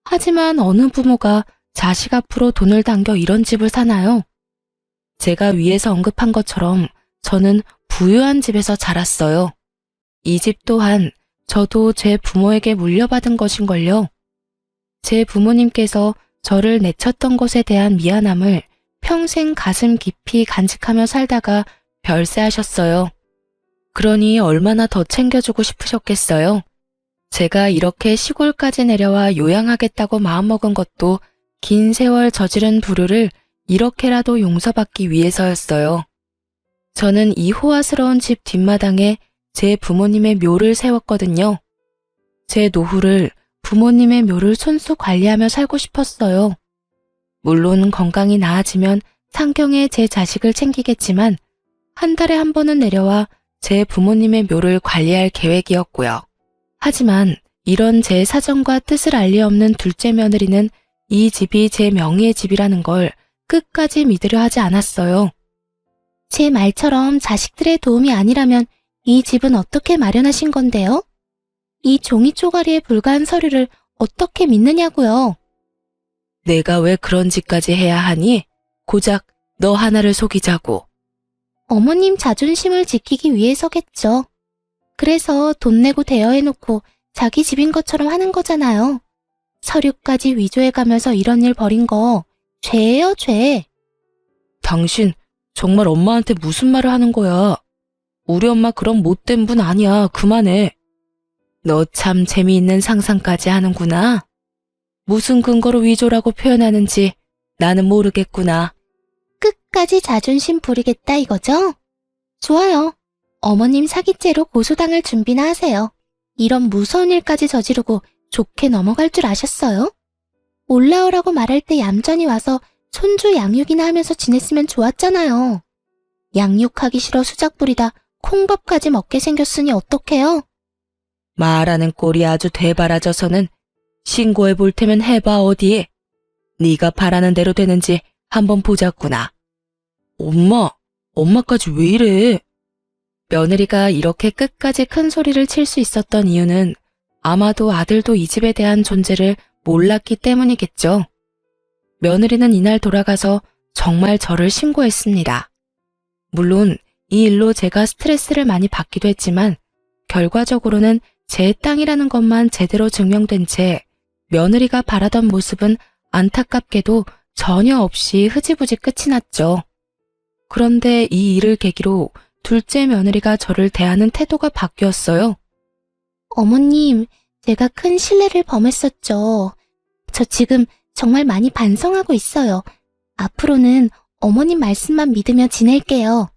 하지만 어느 부모가 자식 앞으로 돈을 당겨 이런 집을 사나요? 제가 위에서 언급한 것처럼 저는 부유한 집에서 자랐어요. 이 집 또한 저도 제 부모에게 물려받은 것인걸요. 제 부모님께서 저를 내쳤던 것에 대한 미안함을 평생 가슴 깊이 간직하며 살다가 별세하셨어요. 그러니 얼마나 더 챙겨주고 싶으셨겠어요. 제가 이렇게 시골까지 내려와 요양하겠다고 마음먹은 것도 긴 세월 저지른 불효를 이렇게라도 용서받기 위해서였어요. 저는 이 호화스러운 집 뒷마당에 제 부모님의 묘를 세웠거든요. 제 노후를 부모님의 묘를 손수 관리하며 살고 싶었어요. 물론 건강이 나아지면 상경에 제 자식을 챙기겠지만 한 달에 한 번은 내려와 제 부모님의 묘를 관리할 계획이었고요. 하지만 이런 제 사정과 뜻을 알리 없는 둘째 며느리는 이 집이 제 명의의 집이라는 걸 끝까지 믿으려 하지 않았어요. 제 말처럼 자식들의 도움이 아니라면 이 집은 어떻게 마련하신 건데요? 이 종이 쪼가리에 불과한 서류를 어떻게 믿느냐고요? 내가 왜 그런 짓까지 해야 하니? 고작 너 하나를 속이자고. 어머님 자존심을 지키기 위해서겠죠. 그래서 돈 내고 대여해놓고 자기 집인 것처럼 하는 거잖아요. 서류까지 위조해가면서 이런 일 벌인 거 죄예요, 죄. 당신 정말 엄마한테 무슨 말을 하는 거야? 우리 엄마 그런 못된 분 아니야. 그만해. 너 참 재미있는 상상까지 하는구나. 무슨 근거로 위조라고 표현하는지 나는 모르겠구나. 끝까지 자존심 부리겠다 이거죠? 좋아요. 어머님 사기죄로 고소당할 준비나 하세요. 이런 무서운 일까지 저지르고 좋게 넘어갈 줄 아셨어요? 올라오라고 말할 때 얌전히 와서 손주 양육이나 하면서 지냈으면 좋았잖아요. 양육하기 싫어 수작 부리다 콩밥까지 먹게 생겼으니 어떡해요? 말하는 꼴이 아주 되바라져서는 신고해 볼 테면 해봐 어디. 네가 바라는 대로 되는지 한번 보자꾸나. 엄마까지 왜 이래? 며느리가 이렇게 끝까지 큰 소리를 칠 수 있었던 이유는 아마도 아들도 이 집에 대한 존재를 몰랐기 때문이겠죠. 며느리는 이날 돌아가서 정말 저를 신고했습니다. 물론 이 일로 제가 스트레스를 많이 받기도 했지만 결과적으로는 제 땅이라는 것만 제대로 증명된 채 며느리가 바라던 모습은 안타깝게도 전혀 없이 흐지부지 끝이 났죠. 그런데 이 일을 계기로 둘째 며느리가 저를 대하는 태도가 바뀌었어요. 어머님, 제가 큰 실례를 범했었죠. 저 지금 정말 많이 반성하고 있어요. 앞으로는 어머님 말씀만 믿으며 지낼게요.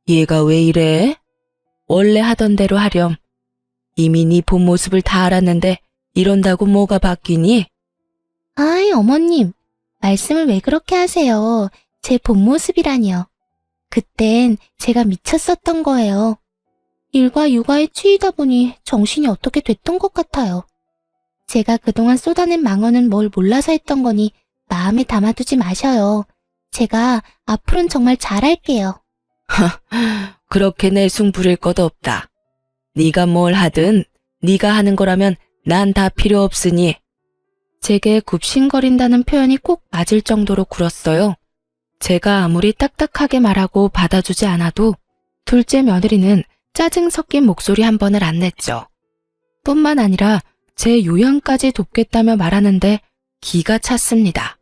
얘가 왜 이래? 원래 하던 대로 하렴. 이미 네 본 모습을 다 알았는데 이런다고 뭐가 바뀌니? 아이, 어머님, 말씀을 왜 그렇게 하세요? 제 본 모습이라니요. 그땐 제가 미쳤었던 거예요. 일과 육아에 치이다 보니 정신이 어떻게 됐던 것 같아요. 제가 그동안 쏟아낸 망언은 뭘 몰라서 했던 거니 마음에 담아두지 마셔요. 제가 앞으로는 정말 잘할게요. 그렇게 내숭 부릴 것 없다. 네가 뭘 하든 네가 하는 거라면 난 다 필요 없으니. 제게 굽신거린다는 표현이 꼭 맞을 정도로 굴었어요. 제가 아무리 딱딱하게 말하고 받아주지 않아도 둘째 며느리는 짜증 섞인 목소리 한 번을 안 냈죠. 뿐만 아니라 제 요양까지 돕겠다며 말하는데 기가 찼습니다.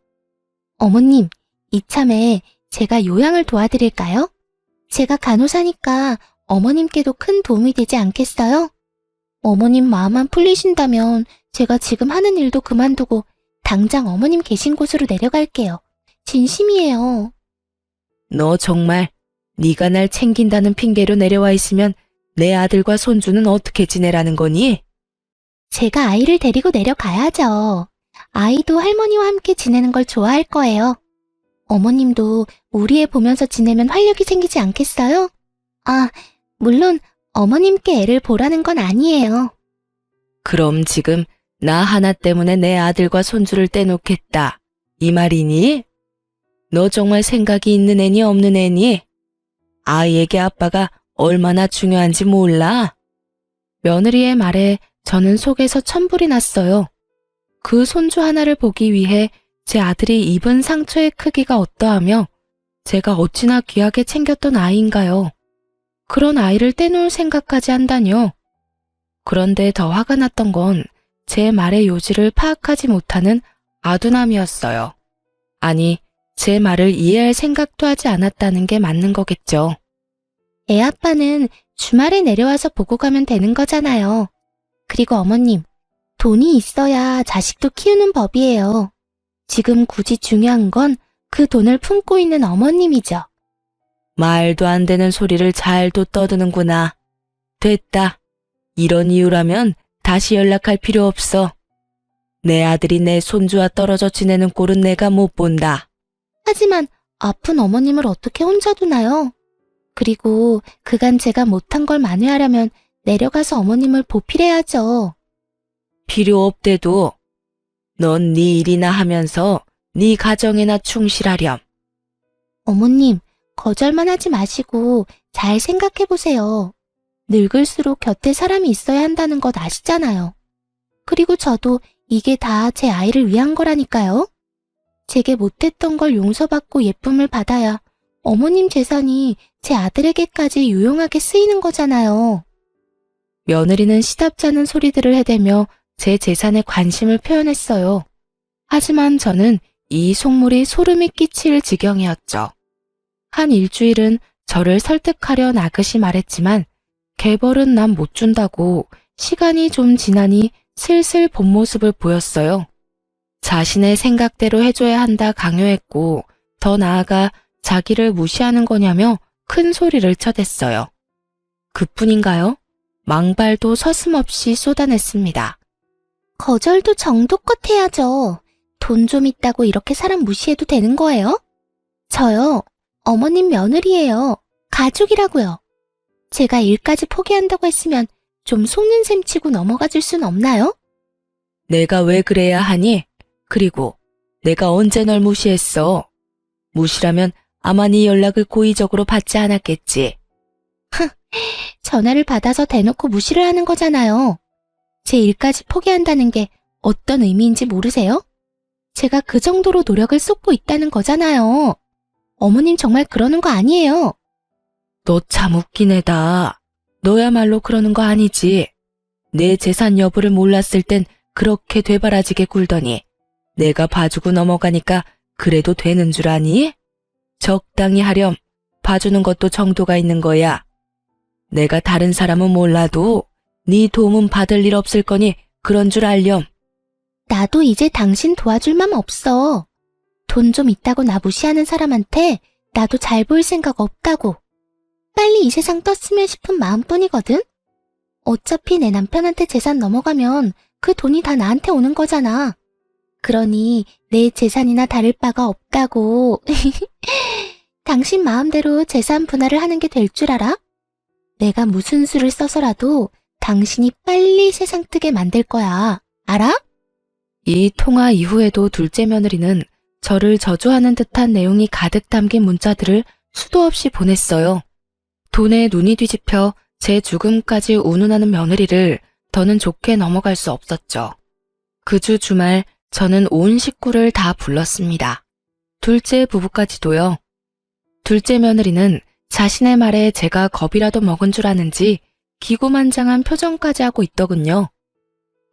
어머님, 이참에 제가 요양을 도와드릴까요? 제가 간호사니까 어머님께도 큰 도움이 되지 않겠어요? 어머님 마음만 풀리신다면 제가 지금 하는 일도 그만두고 당장 어머님 계신 곳으로 내려갈게요. 진심이에요. 너 정말 네가 날 챙긴다는 핑계로 내려와 있으면 내 아들과 손주는 어떻게 지내라는 거니? 제가 아이를 데리고 내려가야죠. 아이도 할머니와 함께 지내는 걸 좋아할 거예요. 어머님도 우리 애 보면서 지내면 활력이 생기지 않겠어요? 아, 물론 어머님께 애를 보라는 건 아니에요. 그럼 지금 나 하나 때문에 내 아들과 손주를 떼놓겠다. 이 말이니? 너 정말 생각이 있는 애니 없는 애니? 아이에게 아빠가 얼마나 중요한지 몰라? 며느리의 말에 저는 속에서 천불이 났어요. 그 손주 하나를 보기 위해 제 아들이 입은 상처의 크기가 어떠하며 제가 어찌나 귀하게 챙겼던 아이인가요. 그런 아이를 떼놓을 생각까지 한다뇨. 그런데 더 화가 났던 건 제 말의 요지를 파악하지 못하는 아두남이었어요. 아니, 제 말을 이해할 생각도 하지 않았다는 게 맞는 거겠죠. 애 아빠는 주말에 내려와서 보고 가면 되는 거잖아요. 그리고 어머님, 돈이 있어야 자식도 키우는 법이에요. 지금 굳이 중요한 건 그 돈을 품고 있는 어머님이죠. 말도 안 되는 소리를 잘도 떠드는구나. 됐다. 이런 이유라면 다시 연락할 필요 없어. 내 아들이 내 손주와 떨어져 지내는 꼴은 내가 못 본다. 하지만 아픈 어머님을 어떻게 혼자 두나요? 그리고 그간 제가 못한 걸 만회하려면 내려가서 어머님을 보필해야죠. 필요 없대도 넌 네 일이나 하면서 네 가정에나 충실하렴. 어머님, 거절만 하지 마시고 잘 생각해 보세요. 늙을수록 곁에 사람이 있어야 한다는 것 아시잖아요. 그리고 저도 이게 다 제 아이를 위한 거라니까요. 제게 못했던 걸 용서받고 예쁨을 받아야 어머님 재산이 제 아들에게까지 유용하게 쓰이는 거잖아요. 며느리는 시답잖은 소리들을 해대며 제 재산에 관심을 표현했어요. 하지만 저는 이 속물이 소름이 끼칠 지경이었죠. 한 일주일은 저를 설득하려 나긋이 말했지만 개벌은 난 못 준다고 시간이 좀 지나니 슬슬 본 모습을 보였어요. 자신의 생각대로 해줘야 한다 강요했고 더 나아가 자기를 무시하는 거냐며 큰 소리를 쳐댔어요. 그뿐인가요? 망발도 서슴없이 쏟아냈습니다. 거절도 정도껏 해야죠. 돈 좀 있다고 이렇게 사람 무시해도 되는 거예요? 저요, 어머님 며느리예요. 가족이라고요. 제가 일까지 포기한다고 했으면 좀 속는 셈 치고 넘어가 줄 순 없나요? 내가 왜 그래야 하니? 그리고 내가 언제 널 무시했어? 무시라면 아마 네 연락을 고의적으로 받지 않았겠지. 전화를 받아서 대놓고 무시를 하는 거잖아요. 제 일까지 포기한다는 게 어떤 의미인지 모르세요? 제가 그 정도로 노력을 쏟고 있다는 거잖아요. 어머님 정말 그러는 거 아니에요. 너 참 웃긴 애다. 너야말로 그러는 거 아니지. 내 재산 여부를 몰랐을 땐 그렇게 되바라지게 굴더니 내가 봐주고 넘어가니까 그래도 되는 줄 아니? 적당히 하렴. 봐주는 것도 정도가 있는 거야. 내가 다른 사람은 몰라도 네 도움은 받을 일 없을 거니 그런 줄 알렴. 나도 이제 당신 도와줄 맘 없어. 돈 좀 있다고 나 무시하는 사람한테 나도 잘 보일 생각 없다고. 빨리 이 세상 떴으면 싶은 마음뿐이거든. 어차피 내 남편한테 재산 넘어가면 그 돈이 다 나한테 오는 거잖아. 그러니 내 재산이나 다를 바가 없다고. 당신 마음대로 재산 분할을 하는 게 될 줄 알아? 내가 무슨 수를 써서라도 당신이 빨리 세상 뜨게 만들 거야. 알아? 이 통화 이후에도 둘째 며느리는 저를 저주하는 듯한 내용이 가득 담긴 문자들을 수도 없이 보냈어요. 돈에 눈이 뒤집혀 제 죽음까지 운운하는 며느리를 더는 좋게 넘어갈 수 없었죠. 그 주 주말 저는 온 식구를 다 불렀습니다. 둘째 부부까지도요. 둘째 며느리는 자신의 말에 제가 겁이라도 먹은 줄 아는지 기고만장한 표정까지 하고 있더군요.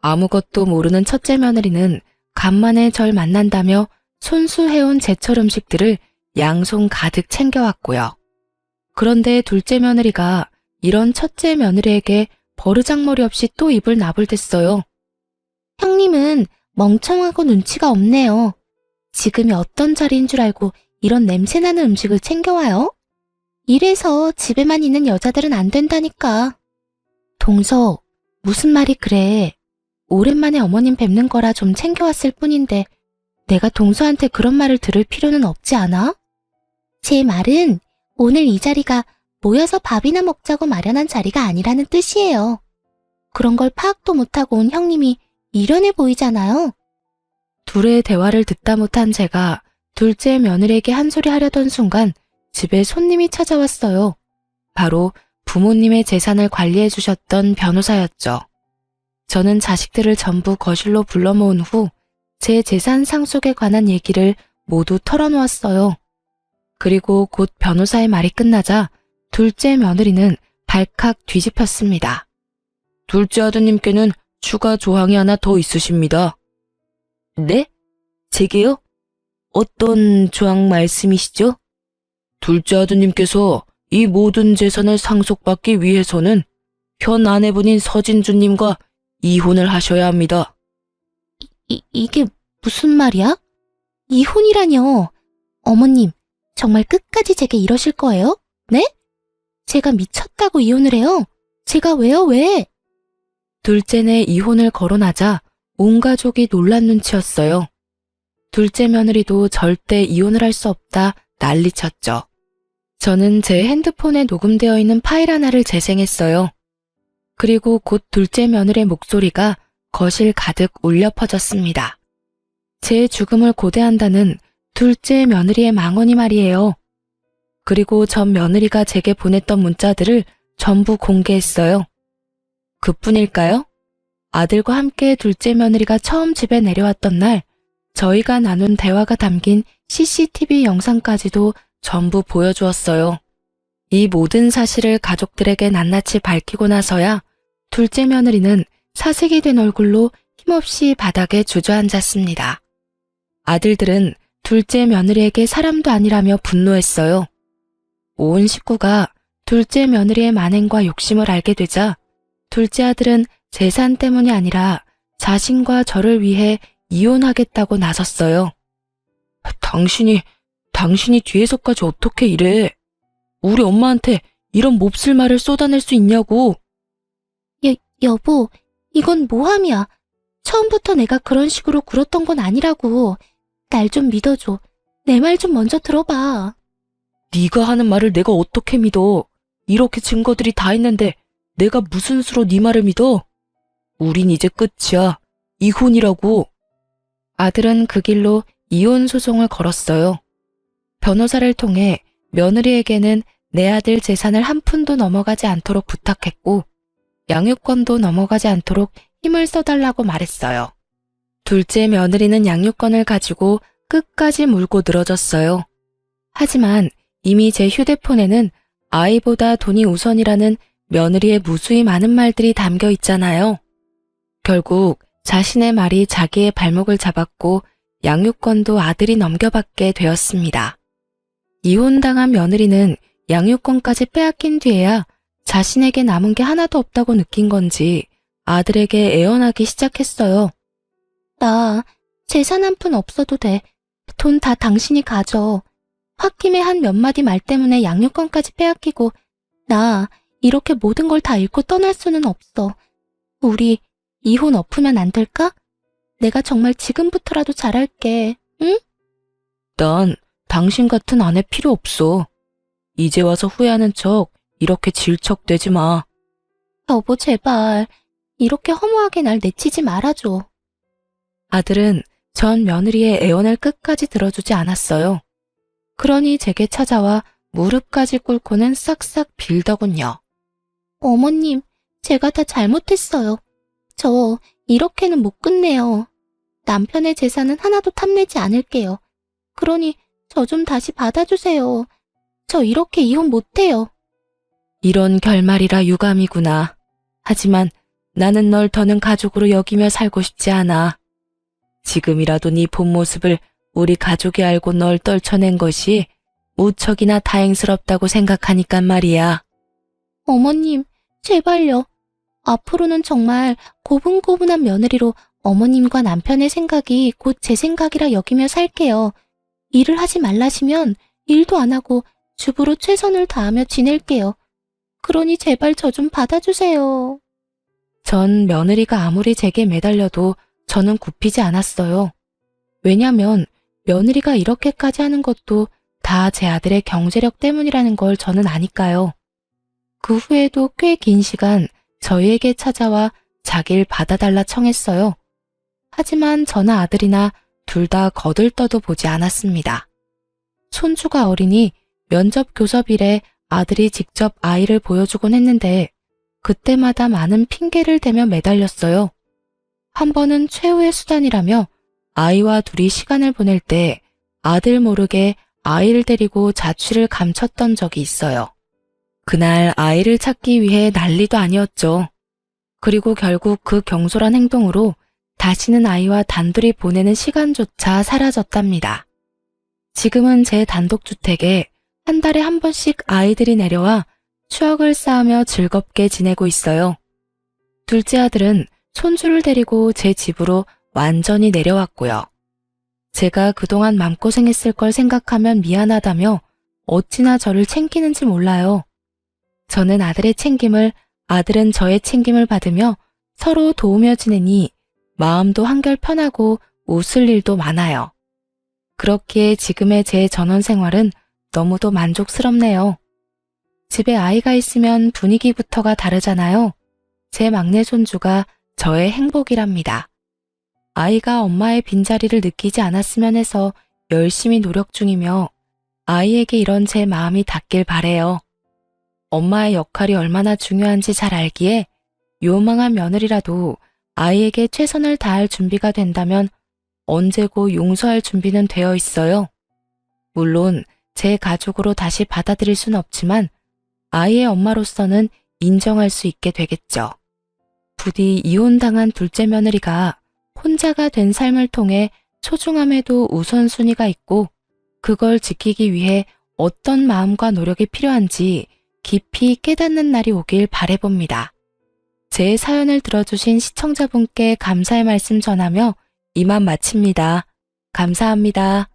아무것도 모르는 첫째 며느리는 간만에 절 만난다며 손수해온 제철 음식들을 양손 가득 챙겨왔고요. 그런데 둘째 며느리가 이런 첫째 며느리에게 버르장머리 없이 또 입을 나불댔어요. 형님은 멍청하고 눈치가 없네요. 지금이 어떤 자리인 줄 알고 이런 냄새나는 음식을 챙겨와요? 이래서 집에만 있는 여자들은 안 된다니까. 동서, 무슨 말이 그래. 오랜만에 어머님 뵙는 거라 좀 챙겨왔을 뿐인데 내가 동서한테 그런 말을 들을 필요는 없지 않아? 제 말은 오늘 이 자리가 모여서 밥이나 먹자고 마련한 자리가 아니라는 뜻이에요. 그런 걸 파악도 못하고 온 형님이 미련해 보이잖아요. 둘의 대화를 듣다 못한 제가 둘째 며느리에게 한 소리 하려던 순간 집에 손님이 찾아왔어요. 바로 부모님의 재산을 관리해 주셨던 변호사였죠. 저는 자식들을 전부 거실로 불러 모은 후 제 재산 상속에 관한 얘기를 모두 털어놓았어요. 그리고 곧 변호사의 말이 끝나자 둘째 며느리는 발칵 뒤집혔습니다. 둘째 아드님께는 추가 조항이 하나 더 있으십니다. 네? 제게요? 어떤 조항 말씀이시죠? 둘째 아드님께서 이 모든 재산을 상속받기 위해서는 현 아내분인 서진주님과 이혼을 하셔야 합니다. 이게 무슨 말이야? 이혼이라뇨. 어머님, 정말 끝까지 제게 이러실 거예요? 네? 제가 미쳤다고 이혼을 해요? 제가 왜요, 왜? 둘째네 이혼을 거론하자 온 가족이 놀란 눈치였어요. 둘째 며느리도 절대 이혼을 할 수 없다 난리쳤죠. 저는 제 핸드폰에 녹음되어 있는 파일 하나를 재생했어요. 그리고 곧 둘째 며느리의 목소리가 거실 가득 울려 퍼졌습니다. 제 죽음을 고대한다는 둘째 며느리의 망언이 말이에요. 그리고 전 며느리가 제게 보냈던 문자들을 전부 공개했어요. 그뿐일까요? 아들과 함께 둘째 며느리가 처음 집에 내려왔던 날 저희가 나눈 대화가 담긴 CCTV 영상까지도 전부 보여주었어요. 이 모든 사실을 가족들에게 낱낱이 밝히고 나서야 둘째 며느리는 사색이 된 얼굴로 힘없이 바닥에 주저앉았습니다. 아들들은 둘째 며느리에게 사람도 아니라며 분노했어요. 온 식구가 둘째 며느리의 만행과 욕심을 알게 되자 둘째 아들은 재산 때문이 아니라 자신과 저를 위해 이혼하겠다고 나섰어요. 당신이 뒤에서까지 어떻게 이래? 우리 엄마한테 이런 몹쓸 말을 쏟아낼 수 있냐고. 여보, 이건 모함이야. 처음부터 내가 그런 식으로 굴었던 건 아니라고. 날 좀 믿어줘. 내 말 좀 먼저 들어봐. 네가 하는 말을 내가 어떻게 믿어? 이렇게 증거들이 다 있는데 내가 무슨 수로 네 말을 믿어? 우린 이제 끝이야. 이혼이라고. 아들은 그 길로 이혼 소송을 걸었어요. 변호사를 통해 며느리에게는 내 아들 재산을 한 푼도 넘어가지 않도록 부탁했고 양육권도 넘어가지 않도록 힘을 써달라고 말했어요. 둘째 며느리는 양육권을 가지고 끝까지 물고 늘어졌어요. 하지만 이미 제 휴대폰에는 아이보다 돈이 우선이라는 며느리의 무수히 많은 말들이 담겨 있잖아요. 결국 자신의 말이 자기의 발목을 잡았고 양육권도 아들이 넘겨받게 되었습니다. 이혼당한 며느리는 양육권까지 빼앗긴 뒤에야 자신에게 남은 게 하나도 없다고 느낀 건지 아들에게 애원하기 시작했어요. 나 재산 한 푼 없어도 돼. 돈 다 당신이 가져. 홧김에 한 몇 마디 말 때문에 양육권까지 빼앗기고 나 이렇게 모든 걸 다 잃고 떠날 수는 없어. 우리 이혼 엎으면 안 될까? 내가 정말 지금부터라도 잘할게. 응? 난 당신 같은 아내 필요 없어. 이제 와서 후회하는 척 이렇게 질척대지 마. 여보 제발 이렇게 허무하게 날 내치지 말아줘. 아들은 전 며느리의 애원을 끝까지 들어주지 않았어요. 그러니 제게 찾아와 무릎까지 꿇고는 싹싹 빌더군요. 어머님, 제가 다 잘못했어요. 저 이렇게는 못 끝내요. 남편의 재산은 하나도 탐내지 않을게요. 그러니 저 좀 다시 받아주세요. 저 이렇게 이혼 못해요. 이런 결말이라 유감이구나. 하지만 나는 널 더는 가족으로 여기며 살고 싶지 않아. 지금이라도 네 본 모습을 우리 가족이 알고 널 떨쳐낸 것이 무척이나 다행스럽다고 생각하니깐 말이야. 어머님, 제발요. 앞으로는 정말 고분고분한 며느리로 어머님과 남편의 생각이 곧 제 생각이라 여기며 살게요. 일을 하지 말라시면 일도 안 하고 주부로 최선을 다하며 지낼게요. 그러니 제발 저 좀 받아주세요. 전 며느리가 아무리 제게 매달려도 저는 굽히지 않았어요. 왜냐면 며느리가 이렇게까지 하는 것도 다 제 아들의 경제력 때문이라는 걸 저는 아니까요. 그 후에도 꽤 긴 시간 저희에게 찾아와 자기를 받아달라 청했어요. 하지만 저나 아들이나 둘 다 거들떠도 보지 않았습니다. 손주가 어리니 면접 교섭일에 아들이 직접 아이를 보여주곤 했는데 그때마다 많은 핑계를 대며 매달렸어요. 한 번은 최후의 수단이라며 아이와 둘이 시간을 보낼 때 아들 모르게 아이를 데리고 자취를 감췄던 적이 있어요. 그날 아이를 찾기 위해 난리도 아니었죠. 그리고 결국 그 경솔한 행동으로 다시는 아이와 단둘이 보내는 시간조차 사라졌답니다. 지금은 제 단독주택에 한 달에 한 번씩 아이들이 내려와 추억을 쌓으며 즐겁게 지내고 있어요. 둘째 아들은 손주를 데리고 제 집으로 완전히 내려왔고요. 제가 그동안 맘고생했을 걸 생각하면 미안하다며 어찌나 저를 챙기는지 몰라요. 저는 아들의 챙김을, 아들은 저의 챙김을 받으며 서로 도우며 지내니 마음도 한결 편하고 웃을 일도 많아요. 그렇기에 지금의 제 전원 생활은 너무도 만족스럽네요. 집에 아이가 있으면 분위기부터가 다르잖아요. 제 막내 손주가 저의 행복이랍니다. 아이가 엄마의 빈자리를 느끼지 않았으면 해서 열심히 노력 중이며 아이에게 이런 제 마음이 닿길 바래요. 엄마의 역할이 얼마나 중요한지 잘 알기에 요망한 며느리라도 아이에게 최선을 다할 준비가 된다면 언제고 용서할 준비는 되어 있어요. 물론 제 가족으로 다시 받아들일 순 없지만 아이의 엄마로서는 인정할 수 있게 되겠죠. 부디 이혼당한 둘째 며느리가 혼자가 된 삶을 통해 소중함에도 우선순위가 있고 그걸 지키기 위해 어떤 마음과 노력이 필요한지 깊이 깨닫는 날이 오길 바라봅니다. 제 사연을 들어주신 시청자분께 감사의 말씀 전하며 이만 마칩니다. 감사합니다.